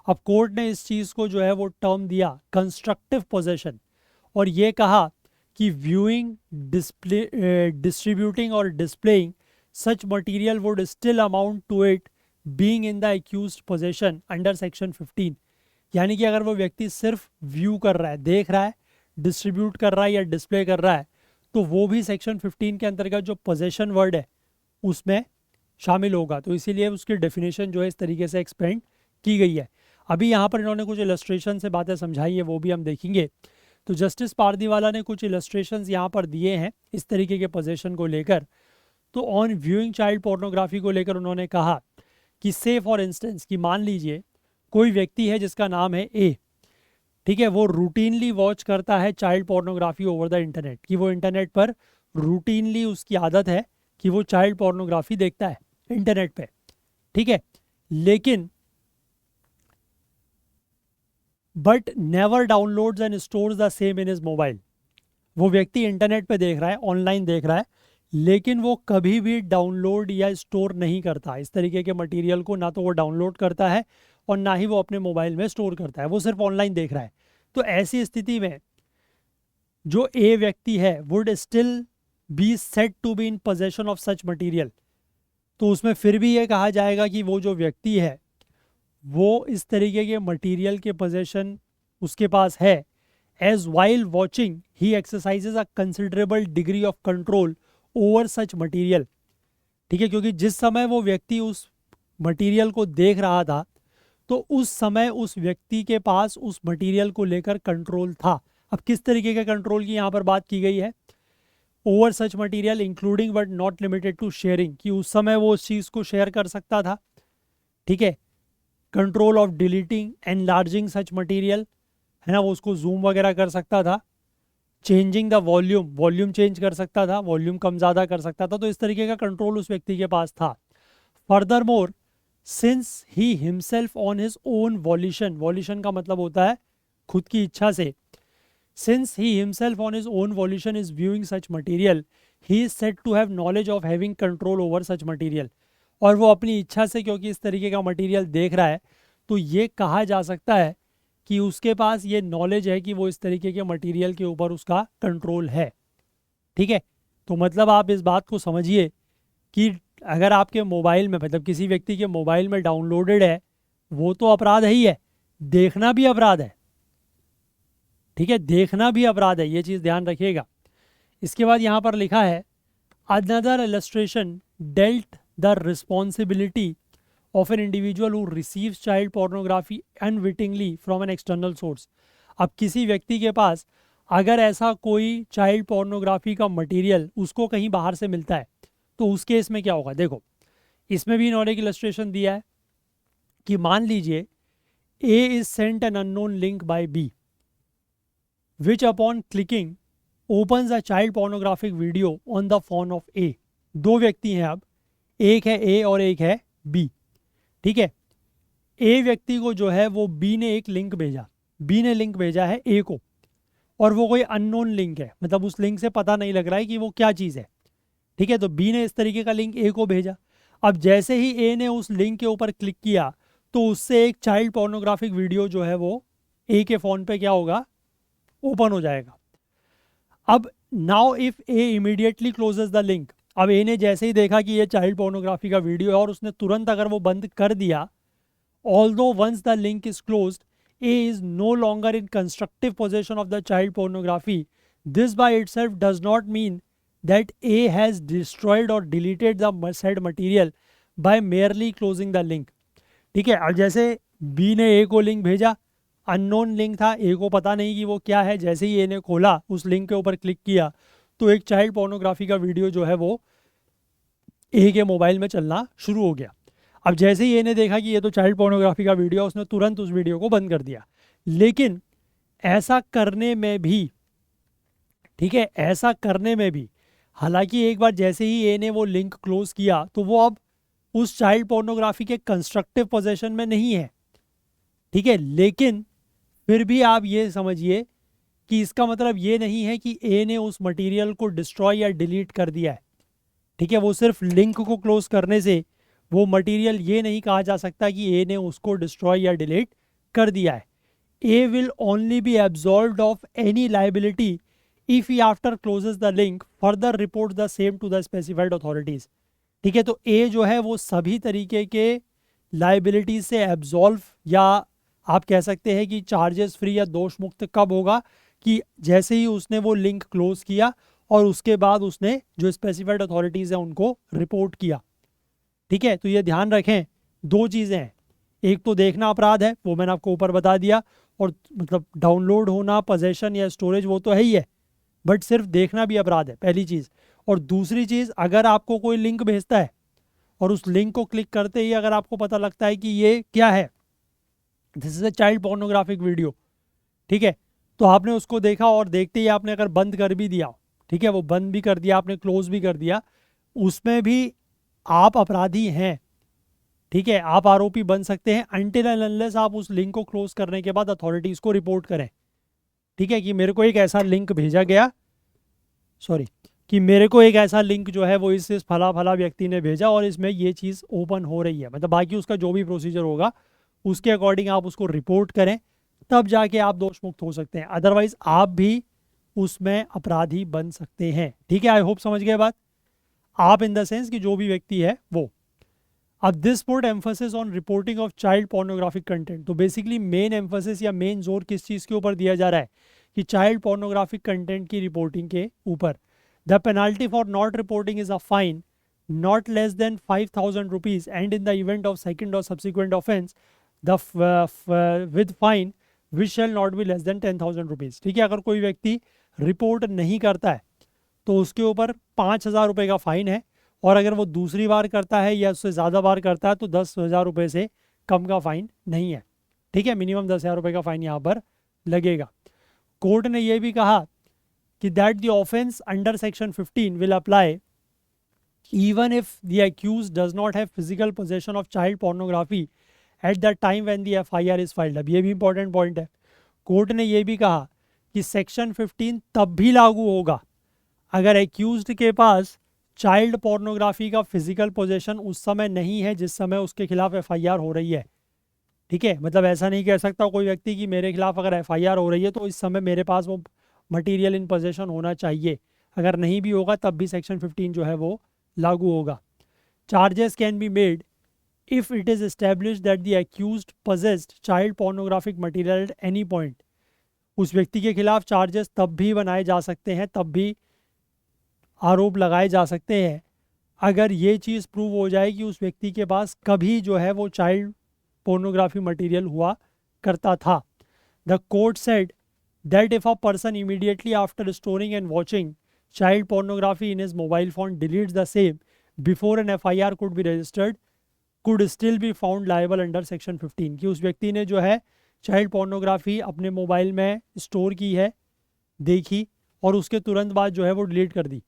अब कोर्ट ने इस चीज़ को जो है वो टर्म दिया कंस्ट्रक्टिव पोजेशन, और ये कहा कि व्यूइंग, डिस्ट्रीब्यूटिंग और displaying such material would still amount to it being in the accused possession under section 15। यानी कि अगर वो व्यक्ति सिर्फ व्यू कर रहा है, देख रहा है, डिस्ट्रीब्यूट कर रहा है या डिस्प्ले कर रहा है, तो वो भी सेक्शन 15 के अंतर्गत जो पोजेशन वर्ड है उसमें शामिल होगा, तो इसीलिए उसकी डेफिनेशन जो है इस तरीके से एक्सपेंड की गई है। अभी यहाँ पर इन्होंने कुछ इलस्ट्रेशन से बातें समझाई है, वो भी हम देखेंगे। तो जस्टिस पारदीवाला ने कुछ इलस्ट्रेशंस यहाँ पर दिए हैं इस तरीके के पोजेशन को लेकर। तो ऑन व्यूइंग चाइल्ड पोर्नोग्राफी को लेकर उन्होंने कहा कि से फॉर इंस्टेंस कि मान लीजिए कोई व्यक्ति है जिसका नाम है ए, ठीक है, वो रूटीनली वॉच करता है child pornography over the internet, कि वो इंटरनेट पर रूटीनली उसकी आदत है कि वो चाइल्ड पोर्नोग्राफी देखता है इंटरनेट पे, ठीक है, लेकिन but never downloads and stores the same in his mobile. वो व्यक्ति इंटरनेट पे देख रहा है, ऑनलाइन देख रहा है, लेकिन वो कभी भी डाउनलोड या स्टोर नहीं करता इस तरीके के मटेरियल को, ना तो वो डाउनलोड करता है और ना ही वो अपने मोबाइल में स्टोर करता है, वो सिर्फ ऑनलाइन देख रहा है। तो ऐसी स्थिति में जो ए व्यक्ति है would still be said to be in possession of such material. तो उसमें फिर भी ये कहा जाएगा कि वो जो व्यक्ति है वो इस तरीके के मटेरियल के पोजेशन उसके पास है, as while watching he exercises a considerable degree of control over such material. ठीक है, क्योंकि जिस समय वो व्यक्ति उस मटेरियल को देख रहा था तो उस समय उस व्यक्ति के पास उस मटेरियल को लेकर कंट्रोल था। अब किस तरीके के कंट्रोल की यहाँ पर बात की गई है? Over such material including but not limited to sharing, कि उस समय वो उस चीज़ को शेयर कर सकता था, ठीक है। Control of deleting and larging such material, है ना, वो उसको जूम वगैरह कर सकता था। Changing the volume, volume change कर सकता था, वॉल्यूम कम ज़्यादा कर सकता था। तो इस तरीके का कंट्रोल उस व्यक्ति के पास था। Further more since he himself on his own violation, violation का मतलब होता है खुद की इच्छा से, since he himself on his own volition is viewing such material, he is said to have knowledge of having control over such material। और वो अपनी इच्छा से क्योंकि इस तरीके का मटेरियल देख रहा है तो ये कहा जा सकता है कि उसके पास ये नॉलेज है कि वो इस तरीके के मटेरियल के ऊपर उसका कंट्रोल है, ठीक है। तो मतलब आप इस बात को समझिए कि अगर आपके मोबाइल में, मतलब किसी व्यक्ति के मोबाइल में डाउनलोडेड है, वो तो अपराध है ही है, देखना भी अपराध है, ठीक है, देखना भी अपराध है, ये चीज़ ध्यान रखिएगा। इसके बाद यहाँ पर लिखा है another illustration dealt the responsibility of an individual who receives child pornography unwittingly from an external source. अब किसी व्यक्ति के पास अगर ऐसा कोई चाइल्ड पोर्नोग्राफी का मटेरियल उसको कहीं बाहर से मिलता है तो उस केस में क्या होगा? देखो, इसमें भी इन्होंने एक इलस्ट्रेशन दिया है कि मान लीजिए A is sent an unknown link by B which upon clicking opens a child pornographic video on the phone of A। दो व्यक्ति हैं, अब एक है A और एक है B, ठीक है। A व्यक्ति को जो है वो B ने एक लिंक भेजा, B ने लिंक भेजा है A को, और वो कोई अननोन लिंक है, मतलब उस लिंक से पता नहीं लग रहा है कि वो क्या चीज़ है, ठीक है। तो B ने इस तरीके का लिंक A को भेजा। अब जैसे ही A ने उस लिंक के ऊपर क्लिक किया तो उससे एक चाइल्ड पोर्नोग्राफिक वीडियो जो है वो A के फ़ोन पे क्या होगा? ओपन हो जाएगा। अब now if A immediately closes the link, अब ए ने जैसे ही देखा कि ये चाइल्ड पोर्नोग्राफी का वीडियो है और उसने तुरंत अगर वो बंद कर दिया, although once the link is closed A is no longer in constructive possession of the child pornography, this by itself does not mean that A has destroyed और deleted the said material by merely closing the link, ठीक है। अब जैसे B ने ए को link भेजा, unknown link था, ए को पता नहीं कि वो क्या है, जैसे ही ए ने खोला उस लिंक के ऊपर क्लिक किया तो एक चाइल्ड पोर्नोग्राफी का वीडियो जो है वो ए के मोबाइल में चलना शुरू हो गया। अब जैसे ही ए ने देखा कि ये तो चाइल्ड पोर्नोग्राफी का वीडियो है, उसने तुरंत उस वीडियो को बंद कर दिया। लेकिन ऐसा करने में भी, ठीक है, ऐसा करने में भी, हालांकि एक बार जैसे ही ए ने वो लिंक क्लोज किया तो वो अब उस चाइल्ड पोर्नोग्राफी के कंस्ट्रक्टिव पोजेशन में नहीं है, ठीक है। लेकिन फिर भी आप ये समझिए कि इसका मतलब ये नहीं है कि ए ने उस मटेरियल को डिस्ट्रॉय या डिलीट कर दिया है, ठीक है। वो सिर्फ लिंक को क्लोज करने से वो मटेरियल ये नहीं कहा जा सकता कि ए ने उसको डिस्ट्रॉय या डिलीट कर दिया है। A will only be absolved of any liability if he after closes the link further report the same to the specified authorities, ठीक है। तो ए जो है वो सभी तरीके के लाइबिलिटी से एब्जॉल्व, या आप कह सकते हैं कि चार्जेस फ्री या दोष मुक्त कब होगा? कि जैसे ही उसने वो लिंक क्लोज किया और उसके बाद उसने जो स्पेसिफाइड अथॉरिटीज़ हैं उनको रिपोर्ट किया, ठीक है, तो ये ध्यान रखें, दो चीज़ें हैं, एक तो देखना अपराध है, वो मैंने आपको ऊपर बता दिया, और मतलब डाउनलोड होना, पोजेशन या स्टोरेज वो तो है ही है, बट सिर्फ देखना भी अपराध है, पहली चीज़। और दूसरी चीज़, अगर आपको कोई लिंक भेजता है और उस लिंक को क्लिक करते ही अगर आपको पता लगता है कि ये क्या है, this is a child pornographic video, ठीक है, तो आपने उसको देखा और देखते ही आपने अगर बंद कर भी दिया, ठीक है, वो बंद भी कर दिया आपने, क्लोज भी कर दिया, उसमें भी आप अपराधी हैं, ठीक है, आप आरोपी बन सकते हैं अनटिल एंड अनलेस आप उस लिंक को क्लोज करने के बाद अथॉरिटीज को रिपोर्ट करें, ठीक है, कि मेरे को एक ऐसा लिंक भेजा गया, सॉरी, कि मेरे को एक ऐसा लिंक जो है वो इस फला फला व्यक्ति ने भेजा और इसमें ये चीज़ ओपन हो रही है, मतलब बाकी उसका जो भी प्रोसीजर होगा उसके अकॉर्डिंग आप उसको रिपोर्ट करें, तब जाके आप दोष मुक्त हो सकते हैं, अदरवाइज आप भी उसमें अपराधी बन सकते हैं, ठीक है। आई होप समझ गए बात, आप इन द सेंस कि जो भी व्यक्ति है वो। अब this put emphasis on reporting of child pornographic content, तो बेसिकली मेन एम्फोसिस या मेन जोर किस चीज़ के ऊपर दिया जा रहा है कि चाइल्ड पोर्नोग्राफिक कंटेंट की रिपोर्टिंग के ऊपर। The penalty for not reporting is a fine not less than 5,000 rupees and in the event of second or subsequent offense the with fine which shall not be less than 10,000 rupees, ठीक है। अगर कोई व्यक्ति report नहीं करता है तो उसके ऊपर 5,000 रुपये का फाइन है, और अगर वो दूसरी बार करता है या उससे ज़्यादा बार करता है तो 10,000 रुपये से कम का फाइन नहीं है, ठीक है, मिनिमम 10,000 रुपये का फाइन यहाँ पर लगेगा। कोर्ट ने यह भी कहा कि that the offence under section 15 will apply even if the accused does not have physical possession of child pornography at the time when the FIR is filed। अब ये भी इंपॉर्टेंट पॉइंट है, कोर्ट ने ये भी कहा कि सेक्शन 15 तब भी लागू होगा अगर एक्यूज्ड के पास चाइल्ड पोर्नोग्राफी का फिजिकल पोजेशन उस समय नहीं है जिस समय उसके खिलाफ FIR हो रही है, ठीक है। मतलब ऐसा नहीं कह सकता कोई व्यक्ति कि मेरे खिलाफ अगर FIR हो रही है तो इस समय मेरे पास वो मटेरियल इन पोजेशन होना चाहिए, अगर नहीं भी होगा तब भी सेक्शन 15 जो है वो लागू होगा। Charges can be made if it is establish that the accused possessed child pornographic material at any point, उस व्यक्ति के खिलाफ चार्जेस तब भी बनाए जा सकते हैं, तब भी आरोप लगाए जा सकते हैं अगर ये चीज़ प्रूव हो जाए कि उस व्यक्ति के पास कभी जो है वो चाइल्ड पोर्नोग्राफी मटेरियल हुआ करता था। The court said that if a person immediately after storing and watching child pornography in his mobile phone deletes the same before an FIR could be registered could still be found liable under section 15, कि उस व्यक्ति ने जो है child pornography अपने mobile में store की है, देखी और उसके तुरंत बाद जो है वो डिलीट कर दी,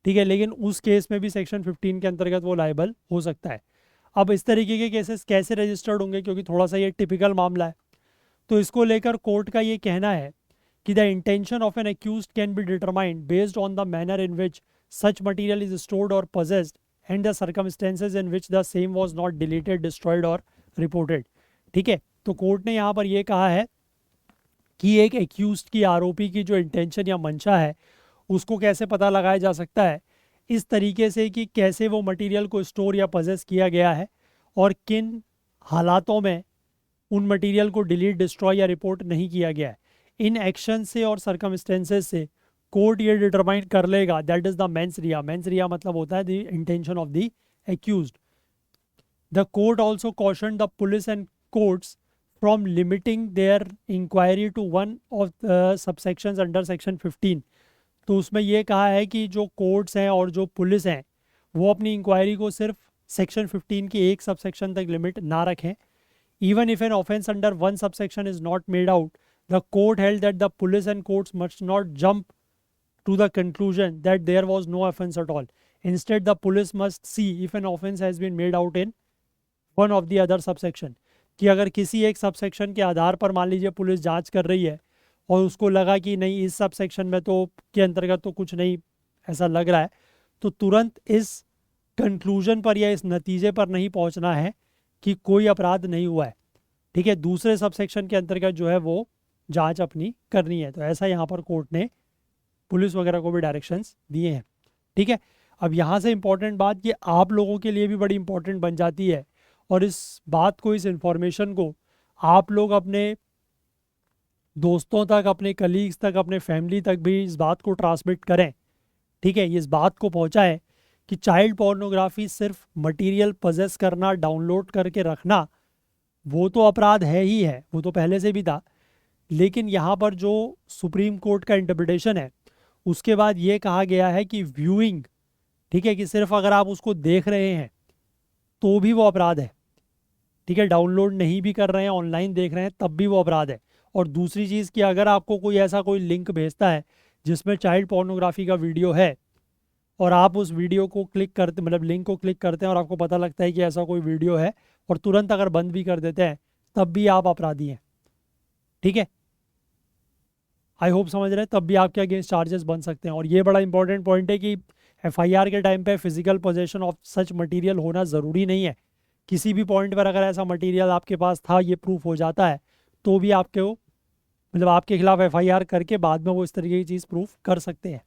ठीक है, लेकिन उस केस में भी सेक्शन 15 के अंतर्गत वो लाइबल हो सकता है। अब इस तरीके के केसेस कैसे रजिस्टर्ड होंगे, क्योंकि थोड़ा सा ये टिपिकल मामला है, तो इसको लेकर कोर्ट का ये कहना है कि the intention of an accused can be determined based on the manner in which such material is stored or possessed and the circumstances in which the same was not deleted, destroyed or reported, ठीक है। तो court ने यहाँ पर यह कहा है कि एक एक्यूज्ड की, आरोपी की जो इंटेंशन या मंशा है उसको कैसे पता लगाया जा सकता है, इस तरीके से कि कैसे वो मटेरियल को स्टोर या पजेस किया गया है और किन हालातों में उन मटेरियल को डिलीट, डिस्ट्रॉय या रिपोर्ट नहीं किया गया है। इन एक्शन से और सर्कमस्टेंसेस से कोर्ट ये डिटरमाइन कर लेगा that is the mens rea. Mens rea मतलब होता है the intention of the accused. The court also cautioned the police and courts from limiting their inquiry to one of subsections under section 15। तो उसमें यह कहा है कि जो कोर्ट्स हैं और जो पुलिस हैं वो अपनी इंक्वायरी को सिर्फ सेक्शन 15 की एक सबसेक्शन तक लिमिट ना रखें। Even if an offence under one subsection is not made out, the court held that the police and courts must not jump to the conclusion that there was no offense at all. Instead, the police must see if an offense has been made out in one of the other subsection, कि अगर किसी एक subsection के आधार पर मान लीजिए police जांच कर रही है और उसको लगा कि नहीं इस सबसेक्शन में तो के अंतर्गत तो कुछ नहीं ऐसा लग रहा है, तो तुरंत इस कंक्लूजन पर या इस नतीजे पर नहीं पहुंचना है कि कोई अपराध नहीं हुआ है, ठीक है, दूसरे सबसेक्शन के अंतर्गत जो है वो जांच अपनी करनी है। तो ऐसा यहाँ पर कोर्ट ने पुलिस वगैरह को भी डायरेक्शंस दिए हैं, ठीक है। अब यहाँ से इम्पॉर्टेंट बात ये आप लोगों के लिए भी बड़ी इंपॉर्टेंट बन जाती है, और इस बात को, इस इंफॉर्मेशन को आप लोग अपने दोस्तों तक, अपने कलीग्स तक, अपने फैमिली तक भी इस बात को ट्रांसमिट करें, ठीक है, इस बात को पहुँचाएं कि चाइल्ड पोर्नोग्राफी सिर्फ मटेरियल पजेस करना, डाउनलोड करके रखना, वो तो अपराध है ही है, वो तो पहले से भी था। लेकिन यहाँ पर जो सुप्रीम कोर्ट का इंटरप्रिटेशन है, उसके बाद ये कहा गया है कि व्यूइंग, ठीक है, कि सिर्फ अगर आप उसको देख रहे हैं तो भी वो अपराध है। ठीक है, डाउनलोड नहीं भी कर रहे हैं, ऑनलाइन देख रहे हैं, तब भी वो अपराध है। और दूसरी चीज़ कि अगर आपको कोई ऐसा कोई लिंक भेजता है जिसमें चाइल्ड पोर्नोग्राफी का वीडियो है, और आप उस वीडियो को क्लिक करते, मतलब लिंक को क्लिक करते हैं और आपको पता लगता है कि ऐसा कोई वीडियो है, और तुरंत अगर बंद भी कर देते हैं, तब भी आप अपराधी हैं। ठीक है, आई होप समझ रहे हैं, तब भी आपके अगेंस्ट चार्जेस बन सकते हैं। और ये बड़ा इंपॉर्टेंट पॉइंट है कि एफआईआर के टाइम पे physical possession of such material होना ज़रूरी नहीं है। किसी भी पॉइंट पर अगर ऐसा मटेरियल आपके पास था, ये प्रूफ हो जाता है, तो भी आपके वो, मतलब आपके खिलाफ एफआईआर करके बाद में वो इस तरीके की चीज़ प्रूफ कर सकते हैं।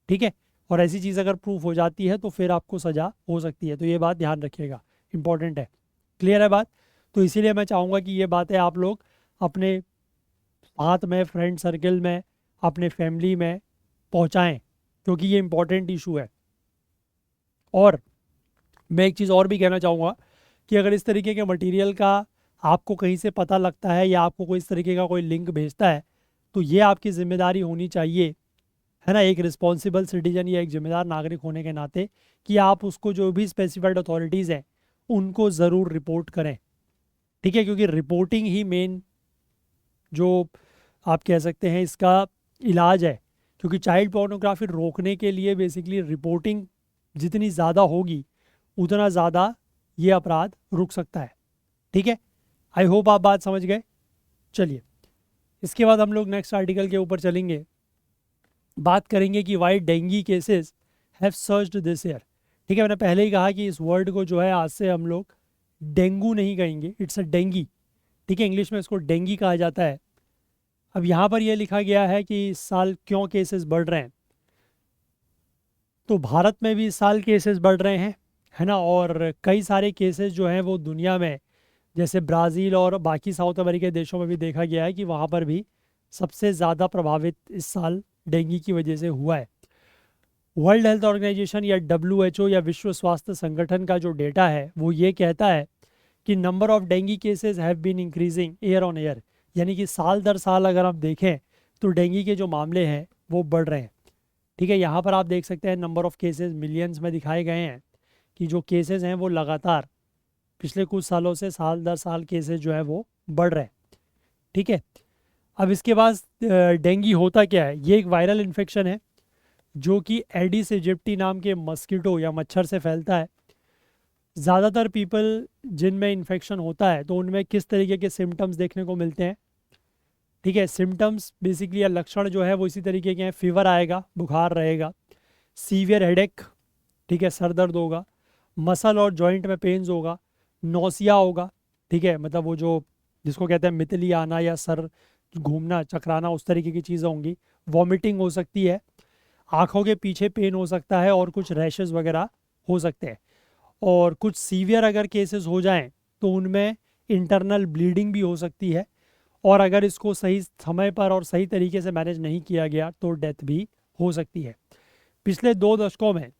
ठीक है, और ऐसी चीज़ अगर प्रूफ हो जाती है तो फिर आपको सज़ा हो सकती है। तो ये बात ध्यान रखिएगा, इंपॉर्टेंट है। क्लियर है बात? तो इसीलिए मैं चाहूँगा कि ये बातें आप लोग अपने साथ में, फ्रेंड सर्कल में, अपने फैमिली में पहुँचाएँ, क्योंकि ये इंपॉर्टेंट इशू है। और मैं एक चीज़ और भी कहना चाहूँगा कि अगर इस तरीके के मटेरियल का आपको कहीं से पता लगता है, या आपको कोई इस तरीके का कोई लिंक भेजता है, तो ये आपकी जिम्मेदारी होनी चाहिए, है ना, एक रिस्पॉन्सिबल सिटीजन या एक जिम्मेदार नागरिक होने के नाते, कि आप उसको जो भी स्पेसिफाइड अथॉरिटीज़ हैं उनको ज़रूर रिपोर्ट करें। ठीक है, क्योंकि रिपोर्टिंग ही मेन, जो आप कह सकते हैं, इसका इलाज है। क्योंकि चाइल्ड पोर्नोग्राफी रोकने के लिए बेसिकली रिपोर्टिंग जितनी ज़्यादा होगी, उतना ज़्यादा ये अपराध रुक सकता है। ठीक है, आई होप आप बात समझ गए। चलिए, इसके बाद हम लोग नेक्स्ट आर्टिकल के ऊपर चलेंगे, बात करेंगे कि why dengue cases have surged this year. ठीक है, मैंने पहले ही कहा कि इस वर्ड को जो है आज से हम लोग डेंगू नहीं कहेंगे, इट्स अ डेंगी। ठीक है, इंग्लिश में इसको डेंगी कहा जाता है। अब यहाँ पर यह लिखा गया है कि इस साल क्यों केसेस बढ़ रहे हैं। तो भारत में भी इस साल केसेस बढ़ रहे हैं, है ना, और कई सारे केसेस जो हैं वो दुनिया में, जैसे ब्राज़ील और बाकी साउथ अमेरिकी देशों में भी देखा गया है कि वहाँ पर भी सबसे ज़्यादा प्रभावित इस साल डेंगू की वजह से हुआ है। वर्ल्ड हेल्थ ऑर्गेनाइजेशन या डब्ल्यूएचओ या विश्व स्वास्थ्य संगठन का जो डेटा है वो ये कहता है कि number of dengue cases have been increasing year on year, यानी कि साल दर साल अगर हम देखें तो डेंगू के जो मामले हैं वो बढ़ रहे हैं। ठीक है, यहाँ पर आप देख सकते हैं नंबर ऑफ केसेस मिलियंस में दिखाए गए हैं, कि जो केसेस हैं वो लगातार पिछले कुछ सालों से साल दर साल केसेस जो है वो बढ़ रहे हैं। ठीक है, अब इसके बाद डेंगू होता क्या है। ये एक वायरल इन्फेक्शन है जो कि एडिस एजिप्टी नाम के मस्कीटो या मच्छर से फैलता है। ज़्यादातर पीपल जिनमें इन्फेक्शन होता है तो उनमें किस तरीके के सिम्टम्स देखने को मिलते हैं। ठीक है, सिम्टम्स बेसिकली या लक्षण जो है वो इसी तरीके के हैं। फीवर आएगा, बुखार रहेगा, सीवियर हेडेक, ठीक है, सर दर्द होगा, मसल और जॉइंट में पेन्स होगा, नौसिया होगा, ठीक है, मतलब वो जो जिसको कहते हैं मितली आना या सर घूमना, चकराना, उस तरीके की चीज़ें होंगी। वॉमिटिंग हो सकती है, आँखों के पीछे पेन हो सकता है, और कुछ रैशेस वगैरह हो सकते हैं। और कुछ सीवियर अगर केसेस हो जाएं तो उनमें इंटरनल ब्लीडिंग भी हो सकती है, और अगर इसको सही समय पर और सही तरीके से मैनेज नहीं किया गया तो डेथ भी हो सकती है। पिछले 2 दशकों में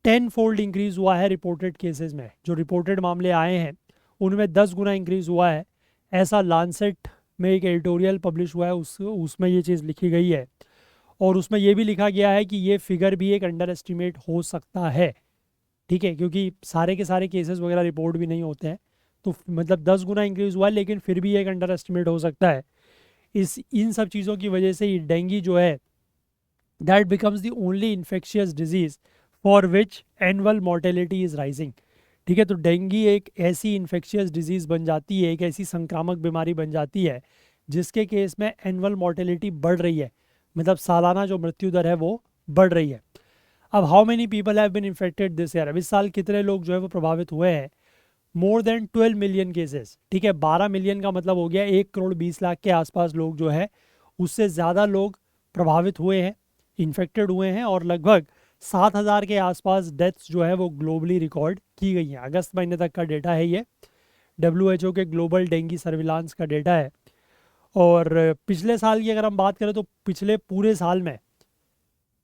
10 फोल्ड इंक्रीज़ हुआ है रिपोर्टेड केसेस में, जो रिपोर्टेड मामले आए हैं उनमें 10 गुना इंक्रीज़ हुआ है। ऐसा लांसेट में एक एडिटोरियल पब्लिश हुआ है, उसमें ये चीज़ लिखी गई है, और उसमें ये भी लिखा गया है कि ये फिगर भी एक अंडर एस्टिमेट हो सकता है। ठीक है, क्योंकि सारे के सारे केसेस वगैरह रिपोर्ट भी नहीं होते हैं, तो मतलब 10 गुना इंक्रीज़ हुआ है, लेकिन फिर भी एक अंडर एस्टिमेट हो सकता है। इन सब चीज़ों की वजह से ये डेंगू जो है, that becomes the only infectious disease for which annual mortality is rising. ठीक है, तो डेंगू एक ऐसी इन्फेक्शियस डिजीज़ बन जाती है, एक ऐसी संक्रामक बीमारी बन जाती है जिसके केस में एनुअल मोर्टेलिटी बढ़ रही है, मतलब सालाना जो मृत्यु दर है वो बढ़ रही है। अब how many people have been infected this year, अब इस साल कितने लोग जो है वो प्रभावित हुए हैं। More than 12 million cases. ठीक है, 12 मिलियन का मतलब हो गया 1 करोड़ 20 लाख के आसपास लोग जो है, उससे ज़्यादा लोग प्रभावित हुए हैं, इन्फेक्टेड हुए हैं, और लगभग 7,000 के आसपास डेथ्स जो है वो ग्लोबली रिकॉर्ड की गई हैं। अगस्त महीने तक का डेटा है ये, डब्ल्यूएचओ के ग्लोबल डेंगू सर्विलांस का डेटा है। और पिछले साल की अगर हम बात करें तो पिछले पूरे साल में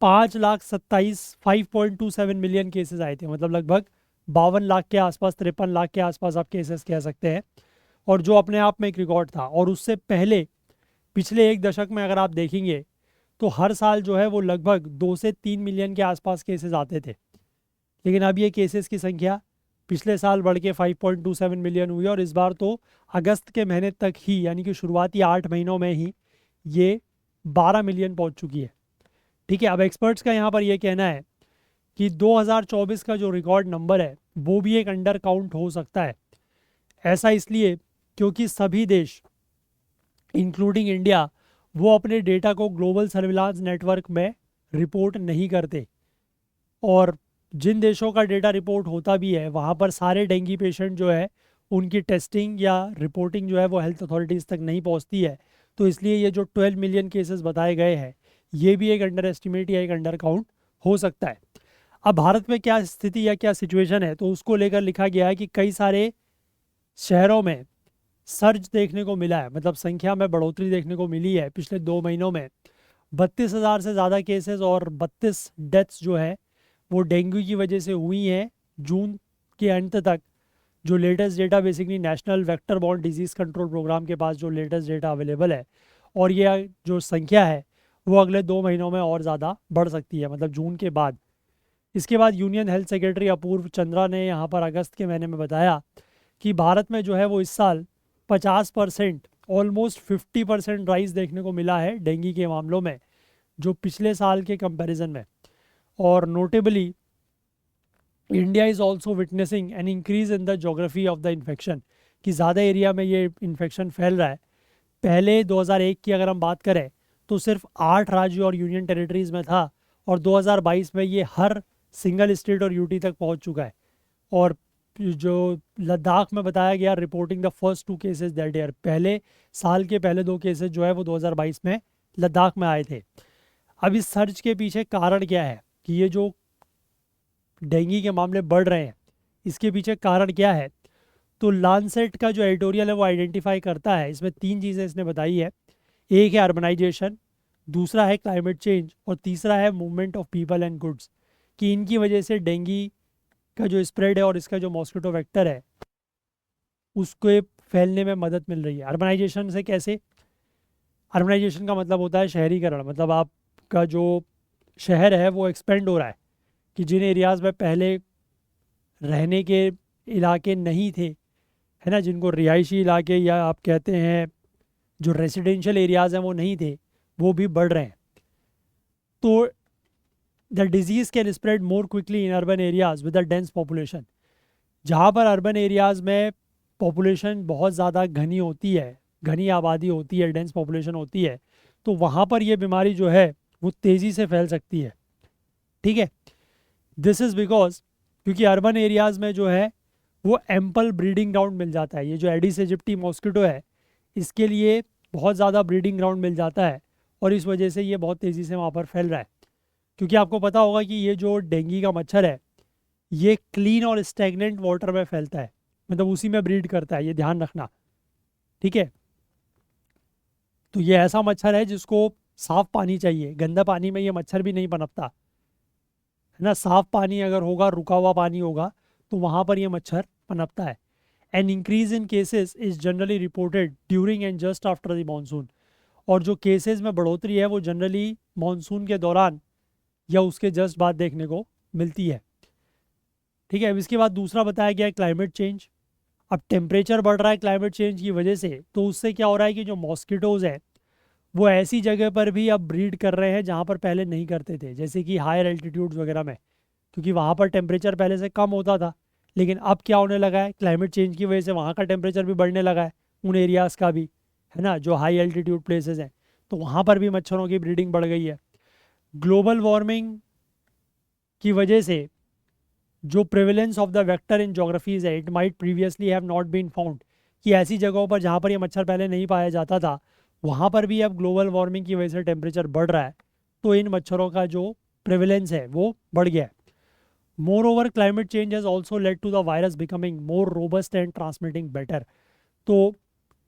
5,27,5.27 मिलियन केसेस आए थे, मतलब लगभग 52 लाख के आसपास, 53 लाख के आसपास आप केसेस कह सकते हैं, और जो अपने आप में एक रिकॉर्ड था। और उससे पहले पिछले एक दशक में अगर आप देखेंगे तो हर साल जो है वो लगभग 2 से 3 मिलियन के आसपास केसेस आते थे। लेकिन अब ये केसेस की संख्या पिछले साल बढ़ के 5.27 मिलियन हुई, और इस बार तो अगस्त के महीने तक ही, यानी कि शुरुआती 8 महीनों में ही ये 12 मिलियन पहुंच चुकी है। ठीक है, अब एक्सपर्ट्स का यहाँ पर ये कहना है कि 2024 का जो रिकॉर्ड नंबर है वो भी एक अंडर काउंट हो सकता है। ऐसा इसलिए क्योंकि सभी देश इंक्लूडिंग इंडिया वो अपने डेटा को ग्लोबल सर्विलांस नेटवर्क में रिपोर्ट नहीं करते, और जिन देशों का डेटा रिपोर्ट होता भी है वहाँ पर सारे डेंगू पेशेंट जो है उनकी टेस्टिंग या रिपोर्टिंग जो है वो हेल्थ अथॉरिटीज़ तक नहीं पहुँचती है। तो इसलिए ये जो 12 मिलियन केसेस बताए गए हैं ये भी एक अंडर एस्टिमेट या एक अंडर काउंट हो सकता है। अब भारत में क्या स्थिति या क्या सिचुएशन है, तो उसको लेकर लिखा गया है कि कई सारे शहरों में सर्ज देखने को मिला है, मतलब संख्या में बढ़ोतरी देखने को मिली है। पिछले 2 महीनों में 32,000 से ज़्यादा केसेस और 32 डेथ्स जो है वो डेंगू की वजह से हुई हैं जून के अंत तक। जो latest data basically national vector borne disease control programme के पास जो लेटेस्ट डेटा अवेलेबल है, और ये जो संख्या है वो अगले 2 महीनों में और ज़्यादा बढ़ सकती है, मतलब जून के बाद। इसके बाद यूनियन हेल्थ सेक्रेटरी अपूर्व चंद्रा ने यहाँ पर अगस्त के महीने में बताया कि भारत में जो है वो इस साल 50%, ऑलमोस्ट 50% राइज देखने को मिला है डेंगू के मामलों में, जो पिछले साल के कंपैरिजन में। और notably India is also witnessing an increase in the geography of the infection, कि ज़्यादा एरिया में ये इन्फेक्शन फैल रहा है। पहले 2001 की अगर हम बात करें तो सिर्फ 8 राज्य और यूनियन टेरिटरीज़ में था, और 2022 में ये हर सिंगल स्टेट और यूटी तक पहुंच चुका है। और जो लद्दाख में बताया गया reporting the first 2 cases that year, पहले साल के पहले 2 केसेस जो है वो 2022 में लद्दाख में आए थे। अब इस सर्च के पीछे कारण क्या है कि ये जो डेंगू के मामले बढ़ रहे हैं, इसके पीछे कारण क्या है? तो लांसेट का जो एडिटोरियल है वो आइडेंटिफाई करता है, इसमें 3 चीज़ें इसने बताई है। एक है अर्बनाइजेशन, दूसरा है क्लाइमेट चेंज, और तीसरा है movement of people and goods, कि इनकी वजह से डेंगू का जो स्प्रेड है और इसका जो मॉस्किटो वेक्टर है उसके फैलने में मदद मिल रही है। अर्बनाइजेशन से कैसे? अर्बनाइजेशन का मतलब होता है शहरीकरण, मतलब आपका जो शहर है वो एक्सपेंड हो रहा है, कि जिन एरियाज़ में पहले रहने के इलाके नहीं थे, है ना, जिनको रिहायशी इलाके या आप कहते हैं जो रेसिडेंशियल एरियाज़ हैं वो नहीं थे, वो भी बढ़ रहे हैं। तो the disease can spread more quickly in urban areas with a dense population. जहाँ पर अर्बन एरियाज़ में पॉपुलेशन बहुत ज़्यादा घनी होती है, घनी आबादी होती है, डेंस पॉपुलेशन होती है, तो वहाँ पर ये बीमारी जो है वो तेज़ी से फैल सकती है। ठीक है, दिस इज़ बिकॉज क्योंकि अर्बन एरियाज़ में जो है वो एम्पल ब्रीडिंग ग्राउंड मिल जाता है। ये जो एडिस एजिप्टी मॉस्किटो है इसके लिए बहुत ज़्यादा ब्रीडिंग ग्राउंड मिल जाता है, और इस वजह से ये बहुत तेज़ी से वहाँ पर फैल रहा है। क्योंकि आपको पता होगा कि ये जो डेंगू का मच्छर है ये क्लीन और स्टैग्नेंट वाटर में फैलता है, मतलब उसी में ब्रीड करता है, ये ध्यान रखना। ठीक है, तो ये ऐसा मच्छर है जिसको साफ पानी चाहिए, गंदा पानी में ये मच्छर भी नहीं पनपता, है ना। साफ पानी अगर होगा, रुका हुआ पानी होगा, तो वहाँ पर ये मच्छर पनपता है। An increase in cases is generally reported during and just after the monsoon, और जो केसेस में बढ़ोतरी है वो जनरली मानसून के दौरान या उसके जस्ट बाद देखने को मिलती है। ठीक है, अब इसके बाद दूसरा बताया गया है क्लाइमेट चेंज। अब टेम्परेचर बढ़ रहा है क्लाइमेट चेंज की वजह से, तो उससे क्या हो रहा है कि जो मॉस्किटोज़ हैं वो ऐसी जगह पर भी अब ब्रीड कर रहे हैं जहाँ पर पहले नहीं करते थे, जैसे कि हायर एल्टीट्यूड्स वगैरह में, क्योंकि वहाँ पर टेम्परेचर पहले से कम होता था। लेकिन अब क्या होने लगा है, क्लाइमेट चेंज की वजह से वहाँ का टेम्परेचर भी बढ़ने लगा है, उन एरियाज़ का भी, है ना, जो हाई एल्टीट्यूड प्लेसेस हैं, तो वहाँ पर भी मच्छरों की ब्रीडिंग बढ़ गई है। ग्लोबल वार्मिंग की वजह से जो prevalence of the vector in geographies है, it might previously have not been found, कि ऐसी जगहों पर जहाँ पर ये मच्छर पहले नहीं पाया जाता था वहाँ पर भी अब ग्लोबल वार्मिंग की वजह से टेम्परेचर बढ़ रहा है, तो इन मच्छरों का जो प्रेवलेंस है वो बढ़ गया है। Moreover climate change has also led to the virus becoming more robust and transmitting better. तो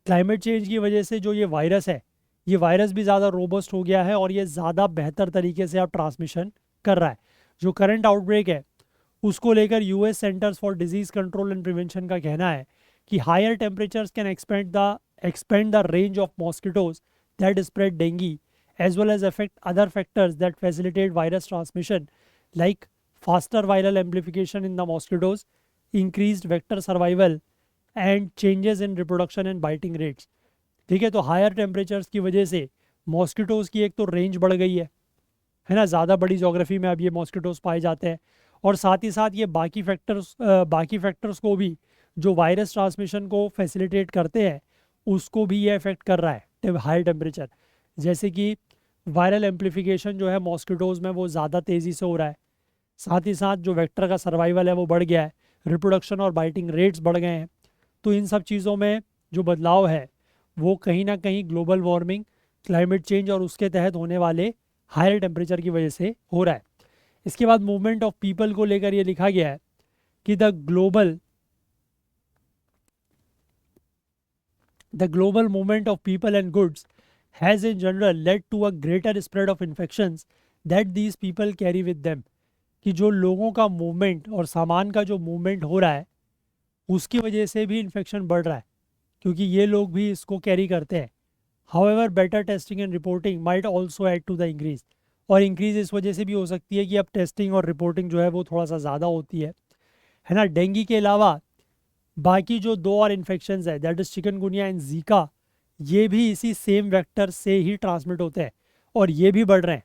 क्लाइमेट चेंज की वजह से जो ये वायरस है ये वायरस भी ज़्यादा रोबस्ट हो गया है और ये ज़्यादा बेहतर तरीके से अब ट्रांसमिशन कर रहा है। जो करंट आउटब्रेक है उसको लेकर US centers for disease control and prevention का कहना है कि higher temperatures can expand the range of mosquitoes that spread dengue as well as affect other factors that facilitate virus transmission like faster viral amplification in the mosquitoes, increased vector survival and changes in reproduction and biting rates। ठीक है, तो higher temperatures की वजह से mosquitoes की एक तो range बढ़ गई है ना, ज़्यादा बड़ी जोग्राफी में अब ये मॉस्किटोज़ पाए जाते हैं, और साथ ही साथ ये बाकी फैक्टर्स को भी जो वायरस ट्रांसमिशन को फैसिलिटेट करते हैं उसको भी ये अफेक्ट कर रहा है हाई टेम्परेचर। जैसे कि वायरल एम्प्लीफिकेशन जो है मॉस्किटोज़ में वो ज़्यादा तेज़ी से हो रहा है, साथ ही साथ जो वेक्टर का सर्वाइवल है वो बढ़ गया है, रिप्रोडक्शन और बाइटिंग रेट्स बढ़ गए हैं। तो इन सब चीज़ों में जो बदलाव है वो कहीं ना कहीं ग्लोबल वार्मिंग, क्लाइमेट चेंज और उसके तहत होने वाले हायर टेम्परेचर की वजह से हो रहा है। इसके बाद मूवमेंट ऑफ पीपल को लेकर ये लिखा गया है कि the global movement of people and goods has in general led to a greater spread of infections that these people carry with them. कि जो लोगों का मूवमेंट और सामान का जो मूवमेंट हो रहा है उसकी वजह से भी इन्फेक्शन बढ़ रहा है, क्योंकि ये लोग भी इसको कैरी करते हैं। However better testing and reporting might also add to the increase, और इंक्रीज इस वजह से भी हो सकती है कि अब टेस्टिंग और रिपोर्टिंग जो है वो थोड़ा सा ज़्यादा होती है ना। डेंगू के अलावा बाकी जो दो और इन्फेक्शंस है that is chikungunya and Zika, ये भी इसी सेम वेक्टर से ही ट्रांसमिट होते हैं और ये भी बढ़ रहे हैं।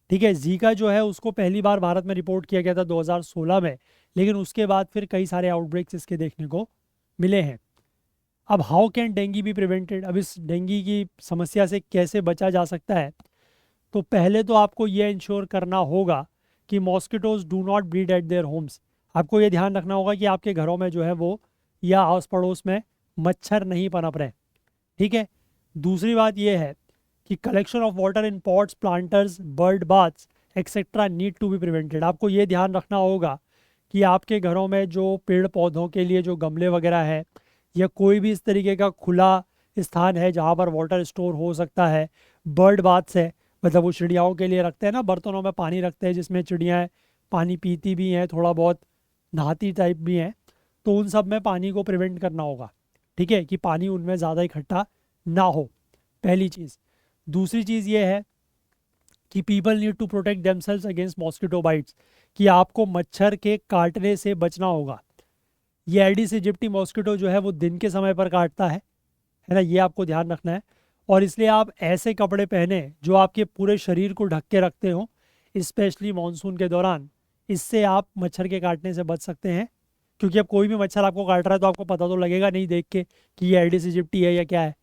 ठीक है, जीका जो है उसको पहली बार भारत में रिपोर्ट किया गया था 2016 में, लेकिन उसके बाद फिर कई सारे आउटब्रेक्स इसके देखने को मिले हैं। अब how can dengue be prevented, अब इस डेंगू की समस्या से कैसे बचा जा सकता है। तो पहले तो आपको ये इंश्योर करना होगा कि mosquitoes do not breed eight their homes. आपको ये ध्यान रखना होगा कि आपके घरों में जो है वो या आस पड़ोस में मच्छर नहीं पनप रहे। ठीक है, दूसरी बात यह है कि collection of water in pots, planters, bird baths etcetera need to be prevented. आपको ये ध्यान रखना होगा कि आपके घरों में जो पेड़ पौधों के लिए जो गमले वगैरह है या कोई भी इस तरीके का खुला स्थान है जहाँ पर वाटर स्टोर हो सकता है, बर्ड बाथ्स है, मतलब वो चिड़ियाओं के लिए रखते हैं ना, बर्तनों में पानी रखते हैं जिसमें चिड़ियाँ पानी पीती भी हैं, थोड़ा बहुत नहाती टाइप भी हैं, तो उन सब में पानी को प्रिवेंट करना होगा। ठीक है, कि पानी उनमें ज़्यादा इकट्ठा ना हो, पहली चीज़। दूसरी चीज़ ये है कि people need to protect themselves against mosquito bites, कि आपको मच्छर के काटने से बचना होगा। ये एडिस इजिप्टी मॉस्किटो जो है वो दिन के समय पर काटता है ना, ये आपको ध्यान रखना है। और इसलिए आप ऐसे कपड़े पहने जो आपके पूरे शरीर को ढक के रखते हो, स्पेशली मानसून के दौरान। इससे आप मच्छर के काटने से बच सकते हैं, क्योंकि अब कोई भी मच्छर आपको काट रहा है तो आपको पता तो लगेगा नहीं देख के कि ये एडिस इजिप्टी है या क्या है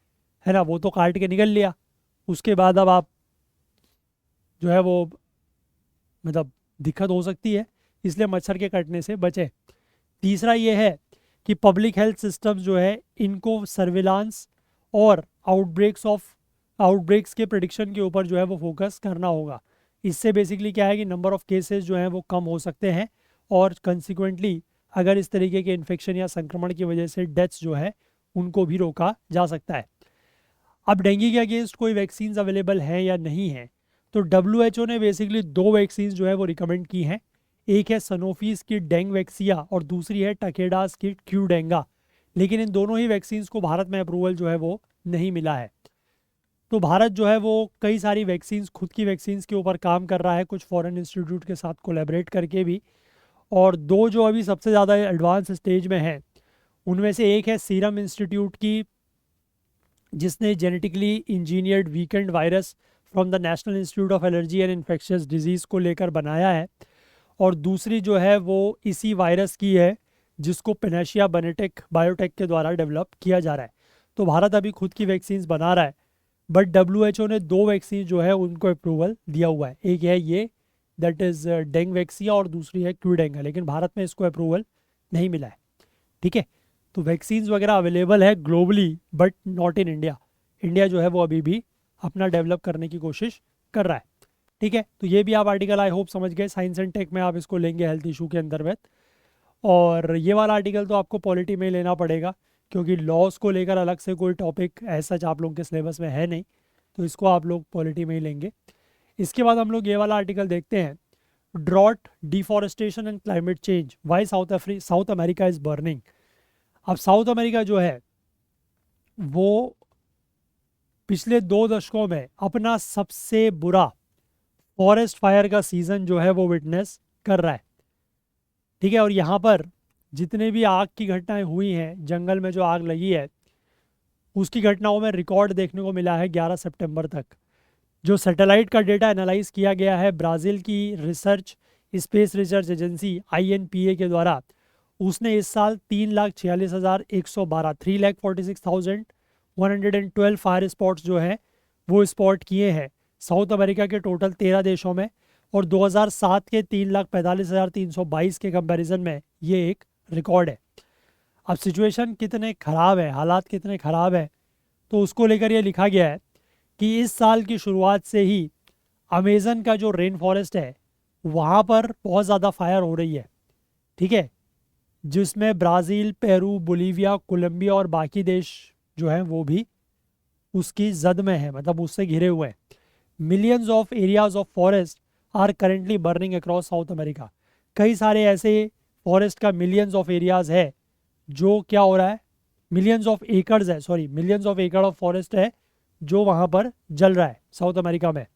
ना, वो तो काट के निकल लिया। उसके बाद अब आप जो है वो मतलब दिक्कत हो सकती है, इसलिए मच्छर के कटने से बचें। तीसरा ये है कि पब्लिक हेल्थ सिस्टम्स जो है इनको सर्विलांस और आउटब्रेक्स के प्रिडिक्शन के ऊपर जो है वो फोकस करना होगा। इससे बेसिकली क्या है कि नंबर ऑफ़ केसेस जो हैं वो कम हो सकते हैं, और कंसिक्वेंटली अगर इस तरीके के इन्फेक्शन या संक्रमण की वजह से डेथ्स जो है उनको भी रोका जा सकता है। अब डेंगू के अगेंस्ट कोई वैक्सीन अवेलेबल हैं या नहीं है, तो WHO ने बेसिकली दो वैक्सीन जो है वो रिकमेंड की हैं। एक है सनोफीज की डेंग वैक्सिया और दूसरी है टकेडास की क्यूडेंगा। लेकिन इन दोनों ही वैक्सीन्स को भारत में अप्रूवल जो है वो नहीं मिला है। तो भारत जो है वो कई सारी वैक्सीन्स, खुद की वैक्सीन्स के ऊपर काम कर रहा है, कुछ फॉरेन इंस्टीट्यूट के साथ कोलैबोरेट करके भी। और दो जो अभी सबसे ज़्यादा एडवांस स्टेज में हैं उनमें से एक है सीरम इंस्टीट्यूट की, जिसने genetically engineered weekend virus from the national institute of allergy and infectious disease को लेकर बनाया है। और दूसरी जो है वो इसी वायरस की है जिसको पेनेशिया बनेटेक बायोटेक के द्वारा डेवलप किया जा रहा है। तो भारत अभी खुद की वैक्सीन्स बना रहा है, बट WHO ने दो वैक्सीन जो है उनको अप्रूवल दिया हुआ है। एक है ये दैट इज़ डेंग वैक्सिया और दूसरी है क्यूडेंगा, लेकिन भारत में इसको अप्रूवल नहीं मिला है। ठीक है, तो वैक्सीन्स वगैरह अवेलेबल है globally but not in India. India जो है वो अभी भी अपना डेवलप करने की कोशिश कर रहा है। ठीक है, तो ये भी आप आर्टिकल आई होप समझ गए। साइंस एंड टेक में आप इसको लेंगे हेल्थ इशू के अंतर्गत। और ये वाला आर्टिकल तो आपको पॉलिटी में ही लेना पड़ेगा, क्योंकि लॉस को लेकर अलग से कोई टॉपिक ऐसा आप लोगों के सिलेबस में है नहीं। तो इसको आप लोग पॉलिटी में ही लेंगे। इसके बाद हम लोग ये वाला आर्टिकल देखते हैं, drought, deforestation and climate change, why South America is burning. अब साउथ अमेरिका जो है वो पिछले 2 दशकों में अपना सबसे बुरा फॉरेस्ट फायर का सीजन जो है वो विटनेस कर रहा है। ठीक है, और यहाँ पर जितने भी आग की घटनाएं हुई हैं, जंगल में जो आग लगी है उसकी घटनाओं में रिकॉर्ड देखने को मिला है 11 सितंबर तक। जो सैटेलाइट का डेटा एनालाइज किया गया है ब्राज़ील की research space research agency INPA के द्वारा, उसने इस साल 3,46,112 3,46,112 फायर स्पॉट्स जो हैं वो स्पॉट किए हैं साउथ अमेरिका के टोटल 13 देशों में। और 2007 के 3,45,322 के कंपैरिजन में ये एक रिकॉर्ड है। अब सिचुएशन कितने ख़राब है, हालात कितने ख़राब है, तो उसको लेकर ये लिखा गया है कि इस साल की शुरुआत से ही अमेज़न का जो रेन फॉरेस्ट है वहाँ पर बहुत ज़्यादा फायर हो रही है। ठीक है, जिसमें ब्राज़ील, पेरू, बोलीविया, कोलंबिया और बाकी देश जो हैं वो भी उसकी जद में है, मतलब उससे घिरे हुए हैं। Millions of areas of forest are currently burning across South America. कई सारे ऐसे फॉरेस्ट का मिलियंस ऑफ एरियाज है जो क्या हो रहा है, मिलियंस ऑफ एकड़्स है, सॉरी मिलियंस ऑफ एकड़ ऑफ फॉरेस्ट है जो वहाँ पर जल रहा है साउथ अमेरिका में।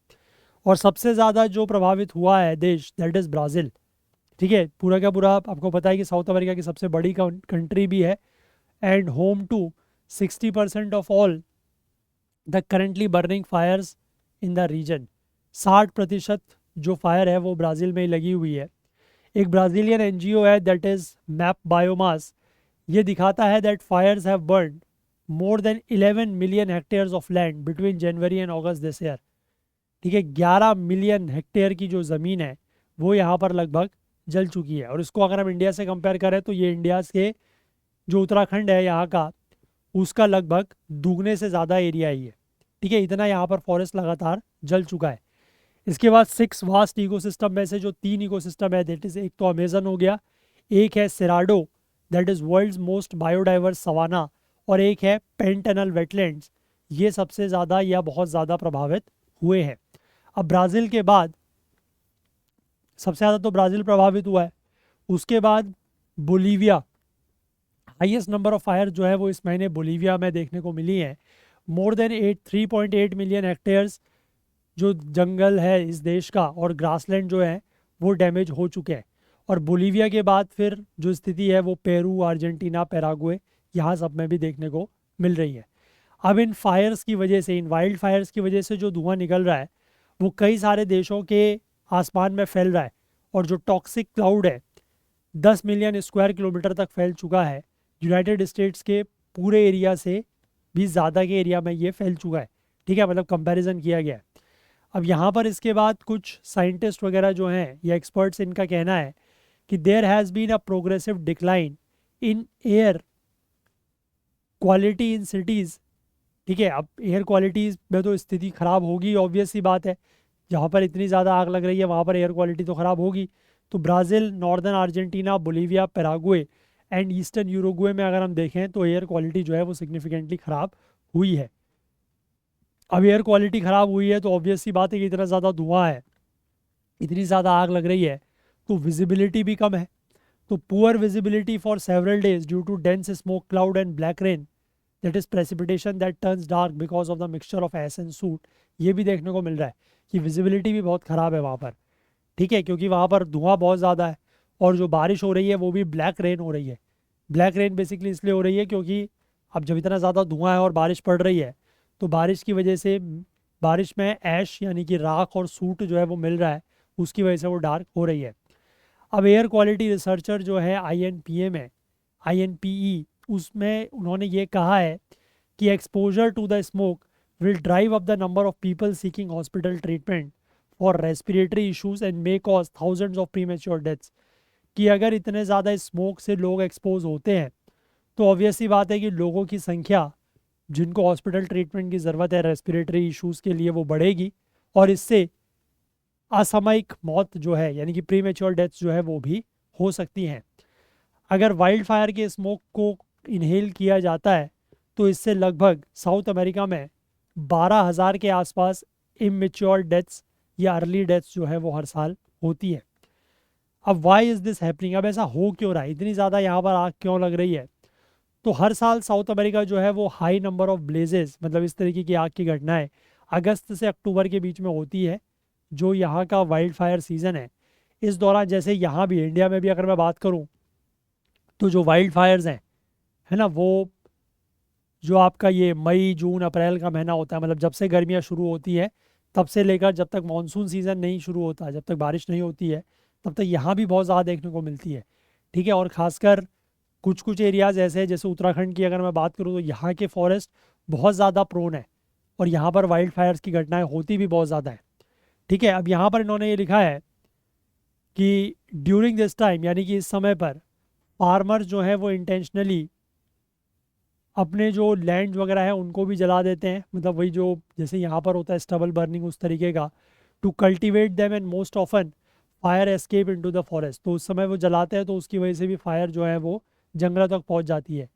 और सबसे ज़्यादा जो प्रभावित हुआ है देश, दैट इज़ ब्राज़ील। ठीक है, पूरा का पूरा आपको पता है कि साउथ अमेरिका की सबसे बड़ी कंट्री भी है and home to 60% of all the currently burning fires in the region. 60% जो फायर है वो ब्राज़ील में ही लगी हुई है। एक ब्राज़ीलियन NGO है दैट इज़ मैप बायोमास, ये दिखाता है that fires have burn more than 11 million hectares of land between January and August this year. ठीक है, 11 मिलियन हेक्टेयर की जो ज़मीन है वो यहाँ पर लगभग जल चुकी है। और इसको अगर हम इंडिया से कंपेयर करें तो ये इंडिया के जो उत्तराखंड है यहाँ का, उसका लगभग दुगने से ज़्यादा एरिया ही है। ठीक है, इतना यहाँ पर फॉरेस्ट लगातार जल चुका है। इसके बाद 6 वास्ट इकोसिस्टम में से जो 3 इकोसिस्टम है दैट इज़, एक तो अमेजन हो गया, एक है Cerrado that is world's most biodiverse savanna, और एक है पेंटेनल वेटलैंड्स। ये सबसे ज़्यादा या बहुत ज़्यादा प्रभावित हुए हैं। अब ब्राज़ील के बाद सबसे ज़्यादा तो ब्राज़ील प्रभावित हुआ है, उसके बाद Bolivia, highest number of fire जो है वो इस महीने बोलीविया में देखने को मिली है। मोर देन 3.8 मिलियन हेक्टेयर्स जो जंगल है इस देश का और ग्रासलैंड जो है वो डैमेज हो चुके हैं। और बोलीविया के बाद फिर जो स्थिति है वो पेरू, अर्जेंटीना, पैराग्वे, यहाँ सब में भी देखने को मिल रही है। अब इन फायर्स की वजह से, इन वाइल्ड फायर्स की वजह से जो धुआं निकल रहा है वो कई सारे देशों के आसमान में फैल रहा है। और जो टॉक्सिक क्लाउड है 10 मिलियन स्क्वायर किलोमीटर तक फैल चुका है। यूनाइटेड स्टेट्स के पूरे एरिया से भी ज़्यादा के एरिया में ये फैल चुका है। ठीक है, मतलब कंपैरिजन किया गया है। अब यहाँ पर इसके बाद कुछ साइंटिस्ट वगैरह जो हैं या एक्सपर्ट्स, इनका कहना है कि there has been a progressive decline in air quality in cities. ठीक है, अब एयर क्वालिटी में तो स्थिति ख़राब होगी, ऑब्वियस सी बात है, जहाँ पर इतनी ज़्यादा आग लग रही है वहाँ पर एयर क्वालिटी तो ख़राब होगी। तो Brazil, northern Argentina, Bolivia, Paraguay and eastern Uruguay में अगर हम देखें तो एयर क्वालिटी जो है वो सिग्निफिकेंटली ख़राब हुई है। अब एयर क्वालिटी ख़राब हुई है तो ऑब्वियस सी बात है कि इतना ज़्यादा धुआं है, इतनी ज़्यादा आग लग रही है तो विजिबिलिटी भी कम है। तो poor visibility for several days due to dense smoke cloud and black rain, that is precipitation that turns dark because of the mixture of ash and soot. ये भी देखने को मिल रहा है कि विजिबिलिटी भी बहुत ख़राब है वहाँ पर। ठीक है, क्योंकि वहाँ पर धुआं बहुत ज़्यादा है और जो बारिश हो रही है वो भी ब्लैक रेन हो रही है। ब्लैक रेन बेसिकली इसलिए हो रही है क्योंकि अब जब इतना ज़्यादा धुआं है और बारिश पड़ रही है तो बारिश की वजह से बारिश में ऐश यानी कि राख और सूट जो है वो मिल रहा है, उसकी वजह से वो डार्क हो रही है। अब एयर क्वालिटी रिसर्चर जो है INPA में, INPE, उसमें उन्होंने ये कहा है कि exposure to the smoke will drive up the number of people seeking hospital treatment for respiratory issues and may cause thousands of premature deaths. कि अगर इतने ज़्यादा स्मोक से लोग एक्सपोज होते हैं तो ऑब्वियस सी बात है कि लोगों की संख्या जिनको हॉस्पिटल ट्रीटमेंट की ज़रूरत है रेस्पिरेटरी इश्यूज़ के लिए वो बढ़ेगी और इससे असामयिक मौत जो है यानी कि प्रीमेच्योर डेथ्स जो है वो भी हो सकती हैं। अगर वाइल्ड फायर के स्मोक को इनहेल किया जाता है तो इससे लगभग साउथ अमेरिका में 12,000 के आसपास इमेच्योर डेथ्स या अर्ली डेथ्स जो है वो हर साल होती है। अब वाई इज़ दिस हैपनिंग, अब ऐसा हो क्यों रहा है, इतनी ज़्यादा यहाँ पर आग क्यों लग रही है? तो हर साल साउथ अमेरिका जो है वो हाई नंबर ऑफ ब्लेजेस, मतलब इस तरीके की आग की घटनाएं अगस्त से अक्टूबर के बीच में होती है, जो यहाँ का वाइल्ड फायर सीज़न है। इस दौरान जैसे यहाँ भी इंडिया में भी अगर मैं बात करूँ, तो जो वाइल्ड फायर्स हैं, है ना, वो जो आपका ये मई जून अप्रैल का महीना होता है, मतलब जब से गर्मियाँ शुरू होती है तब से लेकर जब तक मानसून सीज़न नहीं शुरू होता, जब तक बारिश नहीं होती है, तब तक यहाँ भी बहुत ज़्यादा देखने को मिलती है। ठीक है, और ख़ासकर कुछ कुछ एरियाज़ ऐसे हैं, जैसे उत्तराखंड की अगर मैं बात करूँ, तो यहाँ के फॉरेस्ट बहुत ज़्यादा प्रोन है और यहाँ पर वाइल्ड फायर्स की घटनाएं होती भी बहुत ज़्यादा है। ठीक है, अब यहाँ पर इन्होंने ये लिखा है कि ड्यूरिंग दिस टाइम, यानी कि इस समय पर फार्मर्स जो है वो इंटेंशनली अपने जो लैंड वगैरह है उनको भी जला देते हैं, मतलब वही जो जैसे यहाँ पर होता है स्टबल बर्निंग, उस तरीके का, to cultivate them and most often fire escape into the forest. तो उस समय वो जलाते हैं तो उसकी वजह से भी फायर जो है वो जंगलों तक पहुँच जाती है।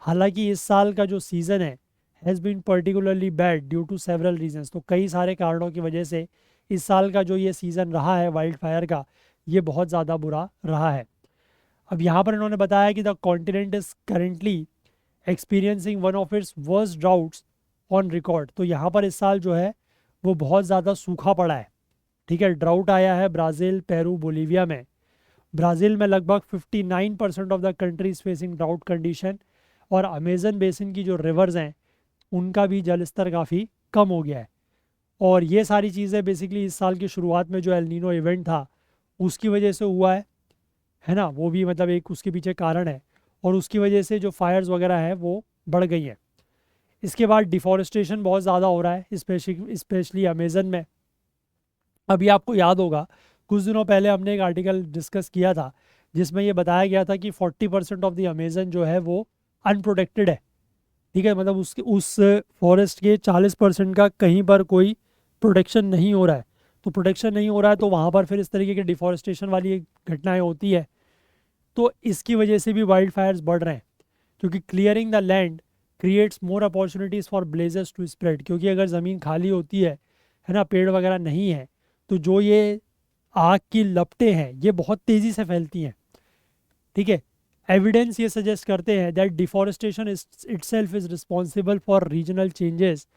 हालांकि इस साल का जो सीज़न है has been particularly bad due to several reasons, तो कई सारे कारणों की वजह से इस साल का जो ये सीज़न रहा है वाइल्ड फायर का, ये बहुत ज़्यादा बुरा रहा है। अब यहाँ पर इन्होंने बताया कि the continent is currently experiencing one of its worst droughts on record. तो यहाँ पर इस साल जो है वो बहुत ज़्यादा सूखा पड़ा है। ठीक है, ड्राउट आया है ब्राज़ील, पेरू, बोलीविया में। ब्राज़ील में लगभग 59% of the country is facing drought condition, और अमेजन बेसिन की जो रिवर्स हैं उनका भी जल स्तर काफ़ी कम हो गया है। और ये सारी चीज़ें बेसिकली इस साल की शुरुआत में जो एल नीनो इवेंट था उसकी वजह से हुआ है ना, वो भी मतलब एक उसके पीछे कारण है, और उसकी वजह से जो फायर्स वगैरह है वो बढ़ गई हैं। इसके बाद डिफॉरेस्टेशन बहुत ज़्यादा हो रहा है, स्पेशली अमेज़न में। अभी आपको याद होगा कुछ दिनों पहले हमने एक आर्टिकल डिस्कस किया था जिसमें ये बताया गया था कि 40% ऑफ द अमेज़न जो है वो अनप्रोटेक्टेड है। ठीक है, मतलब उसके उस फॉरेस्ट के 40% का कहीं पर कोई प्रोटेक्शन नहीं हो रहा है। तो प्रोटेक्शन नहीं हो रहा है तो वहाँ पर फिर इस तरीके की डिफॉरेस्टेशन वाली एक घटनाएं होती है। तो इसकी वजह से भी वाइल्ड फायर्स बढ़ रहे हैं, क्योंकि clearing the land creates more opportunities for blazes to spread. क्योंकि अगर ज़मीन खाली होती है ना, पेड़ वगैरह नहीं है, तो जो ये आग की लपटें हैं ये बहुत तेज़ी से फैलती हैं। ठीक है, एविडेंस ये सजेस्ट करते हैं that deforestation itself is responsible for regional changes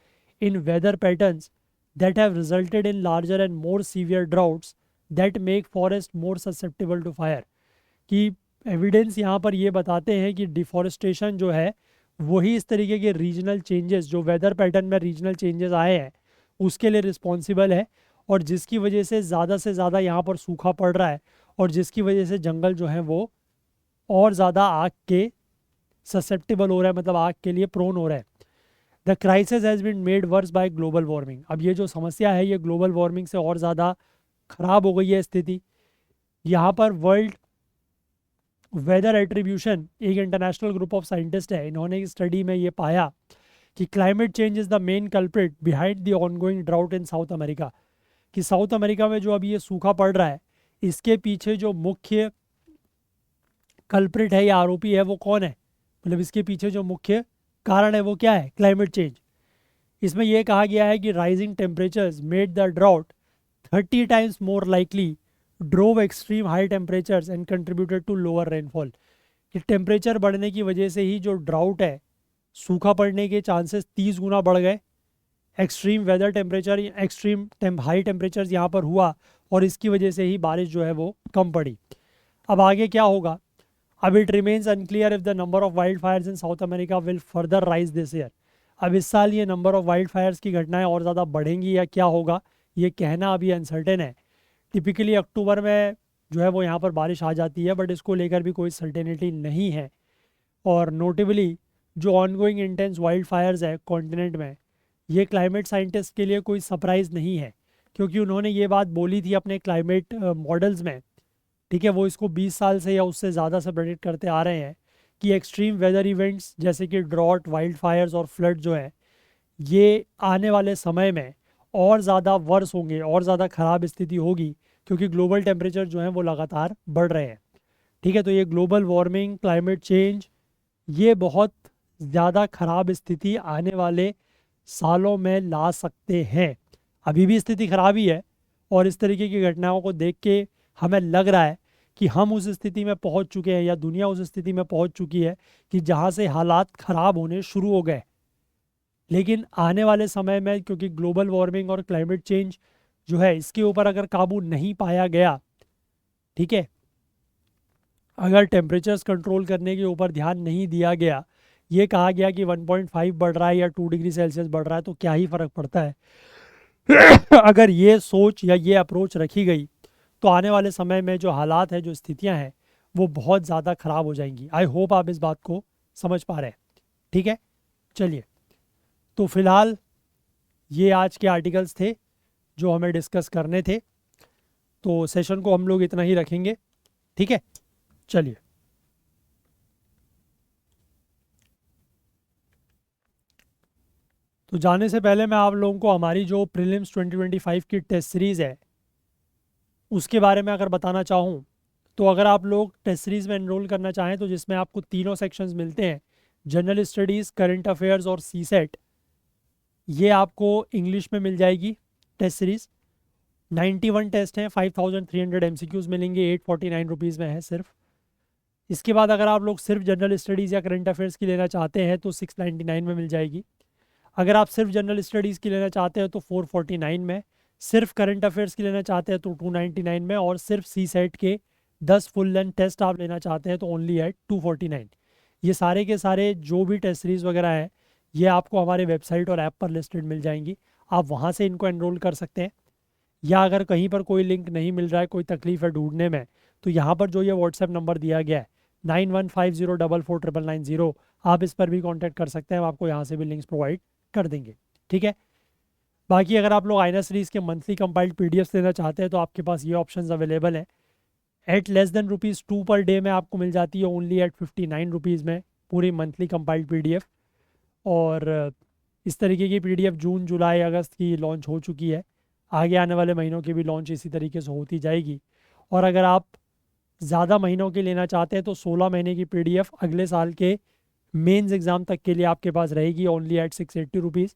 in weather patterns that have resulted in larger and more severe droughts that make forest more susceptible to fire। कि एविडेंस यहाँ पर ये बताते हैं कि डिफॉरेस्टेशन जो है वही इस तरीके के रीजनल चेंजेस, जो वेदर पैटर्न में रीजनल चेंजेस आए हैं उसके लिए रिस्पॉन्सिबल है, और जिसकी वजह से ज़्यादा यहाँ पर सूखा पड़ रहा है, और जिसकी वजह से जंगल जो है वो और ज़्यादा आग के ससेप्टेबल हो रहा है, मतलब आग के लिए प्रोन हो रहा है। The crisis has been made worse by global warming. अब ये जो समस्या है ये ग्लोबल वार्मिंग से और ज़्यादा ख़राब हो गई है स्थिति। यहाँ पर वर्ल्ड वेदर एट्रीब्यूशन एक इंटरनेशनल ग्रुप ऑफ साइंटिस्ट है, इन्होंने एक स्टडी में ये पाया कि climate change is the main culprit behind the ongoing drought in south America. कि साउथ अमेरिका में जो अभी ये सूखा पड़ रहा है इसके पीछे जो मुख्य कल्प्रिट है या आरोपी है वो कौन है, मतलब इसके पीछे जो मुख्य कारण है वो क्या है, क्लाइमेट चेंज। इसमें यह कहा गया है कि rising temperatures made the drought 30 times more likely, drove extreme high temperatures and contributed to lower rainfall. कि टेम्परेचर बढ़ने की वजह से ही जो ड्राउट है, सूखा पड़ने के चांसेस 30 गुना बढ़ गए। Extreme weather temperature, high temperatures यहाँ पर हुआ, और इसकी वजह से ही बारिश जो है वो कम पड़ी। अब आगे क्या होगा, अब it remains unclear if the number of wild Fyers in south America will further rise this year. अब इस साल ये नंबर ऑफ वाइल्ड फायर्स की घटनाएं और ज़्यादा बढ़ेंगी या क्या होगा, ये कहना अभी अनसर्टेन है। टिपिकली अक्टूबर में जो है वो यहाँ पर बारिश आ जाती है, बट इसको लेकर भी कोई सर्टेनिटी नहीं है। और नोटेबली जो ऑनगोइंग इंटेंस वाइल्ड फायर्स है कॉन्टिनेंट में, ये क्लाइमेट साइंटिस्ट के लिए कोई सरप्राइज़ नहीं है, क्योंकि उन्होंने ये बात बोली थी अपने क्लाइमेट मॉडल्स में। ठीक है, वो इसको 20 साल से या उससे ज़्यादा से प्रेडिक्ट करते आ रहे हैं कि एक्सट्रीम वेदर इवेंट्स जैसे कि ड्रॉट, वाइल्ड फायर्स और फ्लड जो है ये आने वाले समय में और ज़्यादा वर्स होंगे, और ज़्यादा ख़राब स्थिति होगी, क्योंकि ग्लोबल टेम्परेचर जो है वो लगातार बढ़ रहे हैं। ठीक है, तो ये ग्लोबल वार्मिंग, क्लाइमेट चेंज, ये बहुत ज़्यादा ख़राब स्थिति आने वाले सालों में ला सकते हैं। अभी भी स्थिति खराब ही है और इस तरीके की घटनाओं को देख के हमें लग रहा है कि हम उस स्थिति में पहुंच चुके हैं या दुनिया उस स्थिति में पहुंच चुकी है कि जहां से हालात खराब होने शुरू हो गए। लेकिन आने वाले समय में क्योंकि ग्लोबल वार्मिंग और क्लाइमेट चेंज जो है इसके ऊपर अगर काबू नहीं पाया गया, ठीक है, अगर टेम्परेचर्स कंट्रोल करने के ऊपर ध्यान नहीं दिया गया, ये कहा गया कि 1.5 बढ़ रहा है या 2 डिग्री सेल्सियस बढ़ रहा है तो क्या ही फ़र्क पड़ता है अगर ये सोच या ये अप्रोच रखी गई तो आने वाले समय में जो हालात हैं, जो स्थितियां हैं, वो बहुत ज़्यादा ख़राब हो जाएंगी। आई होप आप इस बात को समझ पा रहे हैं। ठीक है, चलिए, तो फिलहाल ये आज के आर्टिकल्स थे जो हमें डिस्कस करने थे। तो सेशन को हम लोग इतना ही रखेंगे। ठीक है, चलिए। तो जाने से पहले मैं आप लोगों को हमारी जो प्रीलिम्स 2025 की टेस्ट सीरीज़ है उसके बारे में अगर बताना चाहूँ, तो अगर आप लोग टेस्ट सीरीज़ में एनरोल करना चाहें तो जिसमें आपको तीनों सेक्शंस मिलते हैं, जनरल स्टडीज़, करंट अफेयर्स और सी सेट, ये आपको इंग्लिश में मिल जाएगी टेस्ट सीरीज़। 91 टेस्ट हैं, 5300 MCQs मिलेंगे, 849 रुपीज़ में है सिर्फ। इसके बाद अगर आप लोग सिर्फ जनरल स्टडीज़ या करंट अफेयर्स की लेना चाहते हैं तो 699 में मिल जाएगी। अगर आप सिर्फ जनरल स्टडीज़ की लेना चाहते हैं तो 449 में, सिर्फ करंट अफेयर्स की लेना चाहते हैं तो 299 में, और सिर्फ सी सेट के 10 फुल लेंथ टेस्ट आप लेना चाहते हैं तो ओनली एट 249। ये सारे के सारे जो भी टेस्ट सीरीज़ वगैरह हैं ये आपको हमारे वेबसाइट और ऐप पर लिस्टेड मिल जाएंगी। आप वहाँ से इनको एनरोल कर सकते हैं, या अगर कहीं पर कोई लिंक नहीं मिल रहा है, कोई तकलीफ है ढूंढने में, तो यहाँ पर जो ये व्हाट्सएप नंबर दिया गया है 9150449990, आप इस पर भी कांटेक्ट कर सकते हैं। हम आपको यहाँ से भी लिंक्स प्रोवाइड कर देंगे। ठीक है, बाकी अगर आप लोग आइना सीरीज़ के मंथली कंपाइल्ड पीडीएफ्स लेना चाहते हैं तो आपके पास ये ऑप्शंस अवेलेबल हैं। At less than ₹2 per day में आपको मिल जाती है, ओनली एट 59 रुपीज़ में पूरी मंथली कंपाइल्ड पीडीएफ। और इस तरीके की पीडीएफ जून, जुलाई, अगस्त की लॉन्च हो चुकी है। आगे आने वाले महीनों की भी लॉन्च इसी तरीके से होती जाएगी। और अगर आप ज़्यादा महीनों की लेना चाहते हैं तो 16 महीने की पीडीएफ अगले साल के मेंस एग्ज़ाम तक के लिए आपके पास रहेगी, ओनली एट 680 रुपीज़।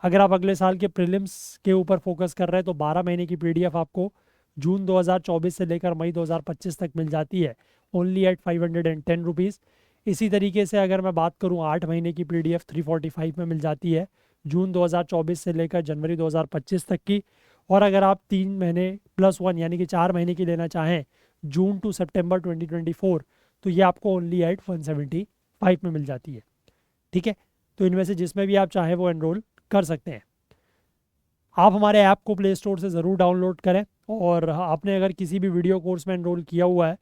अगर आप अगले साल के प्रीलिम्स के ऊपर फोकस कर रहे हैं तो 12 महीने की पीडीएफ आपको जून 2024 से लेकर मई 2025 तक मिल जाती है, ओनली एट 510 रुपीज़। इसी तरीके से अगर मैं बात करूं 8 महीने की पीडीएफ 345 में मिल जाती है, जून 2024 से लेकर जनवरी 2025 तक की। और अगर आप 3 महीने प्लस 1 यानी कि 4 महीने की लेना चाहें, जून टू सितंबर 2024, तो ये आपको ओनली एट 175 में मिल जाती है। ठीक है, तो इनमें से जिसमें भी आप चाहें वो एनरोल कर सकते हैं। आप हमारे ऐप को प्ले स्टोर से ज़रूर डाउनलोड करें, और आपने अगर किसी भी वीडियो कोर्स में एनरोल किया हुआ है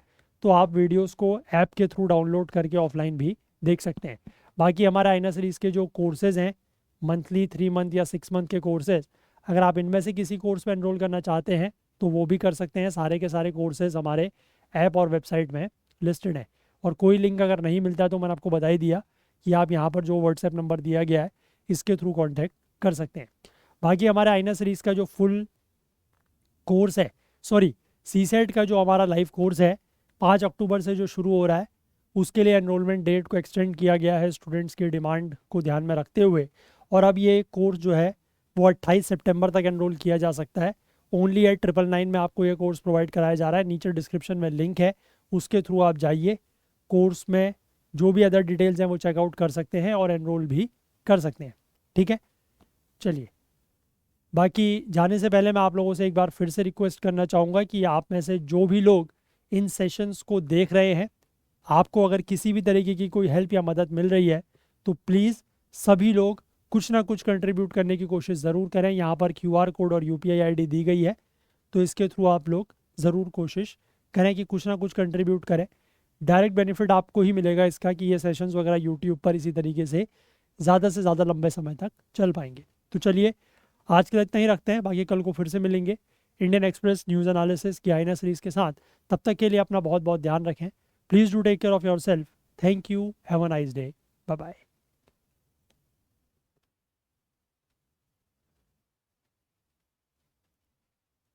तो आप वीडियोस को ऐप के थ्रू डाउनलोड करके ऑफलाइन भी देख सकते हैं। बाकी हमारा आइना सीरीज़ के जो कोर्सेज़ हैं, मंथली, 3 मंथ या 6 मंथ के कोर्सेज़, अगर आप इनमें से किसी कोर्स में एनरोल करना चाहते हैं तो वो भी कर सकते हैं। सारे के सारे कोर्सेज़ हमारे ऐप और वेबसाइट में लिस्टेड हैं। और कोई लिंक अगर नहीं मिलता है तो मैंने आपको बता ही दिया कि आप यहाँ पर जो व्हाट्सएप नंबर दिया गया है इसके थ्रू कॉन्टैक्ट कर सकते हैं। बाकी हमारे आइना सीरीज़ का जो फुल कोर्स है, सॉरी, सी सेट का जो हमारा लाइव कोर्स है 5 अक्टूबर से जो शुरू हो रहा है, उसके लिए एनरोलमेंट डेट को एक्सटेंड किया गया है स्टूडेंट्स की डिमांड को ध्यान में रखते हुए। और अब ये कोर्स जो है वो 28 सितंबर तक एनरोल किया जा सकता है, ओनली एट 999 में आपको ये कोर्स प्रोवाइड कराया जा रहा है। नीचे डिस्क्रिप्शन में लिंक है, उसके थ्रू आप जाइए, कोर्स में जो भी अदर डिटेल्स हैं वो चेकआउट कर सकते हैं और एनरोल भी कर सकते हैं। ठीक है, चलिए, बाकी जाने से पहले मैं आप लोगों से एक बार फिर से रिक्वेस्ट करना चाहूँगा कि आप में से जो भी लोग इन सेशंस को देख रहे हैं, आपको अगर किसी भी तरीके की कोई हेल्प या मदद मिल रही है तो प्लीज़ सभी लोग कुछ ना कुछ कंट्रीब्यूट करने की कोशिश ज़रूर करें। यहाँ पर QR कोड और UPI ID दी गई है, तो इसके थ्रू आप लोग ज़रूर कोशिश करें कि कुछ ना कुछ कंट्रीब्यूट करें। डायरेक्ट बेनिफिट आपको ही मिलेगा इसका कि ये सेशंस वगैरह यूट्यूब पर इसी तरीके से ज़्यादा लंबे समय तक चल पाएंगे। तो चलिए, आज के लिए इतना ही रखते हैं, बाकी कल को फिर से मिलेंगे इंडियन एक्सप्रेस न्यूज़ एनालिसिस की आईना सीरीज़ के साथ। तब तक के लिए अपना बहुत बहुत ध्यान रखें। Please do take care of yourself. Thank you, have a nice day, bye bye.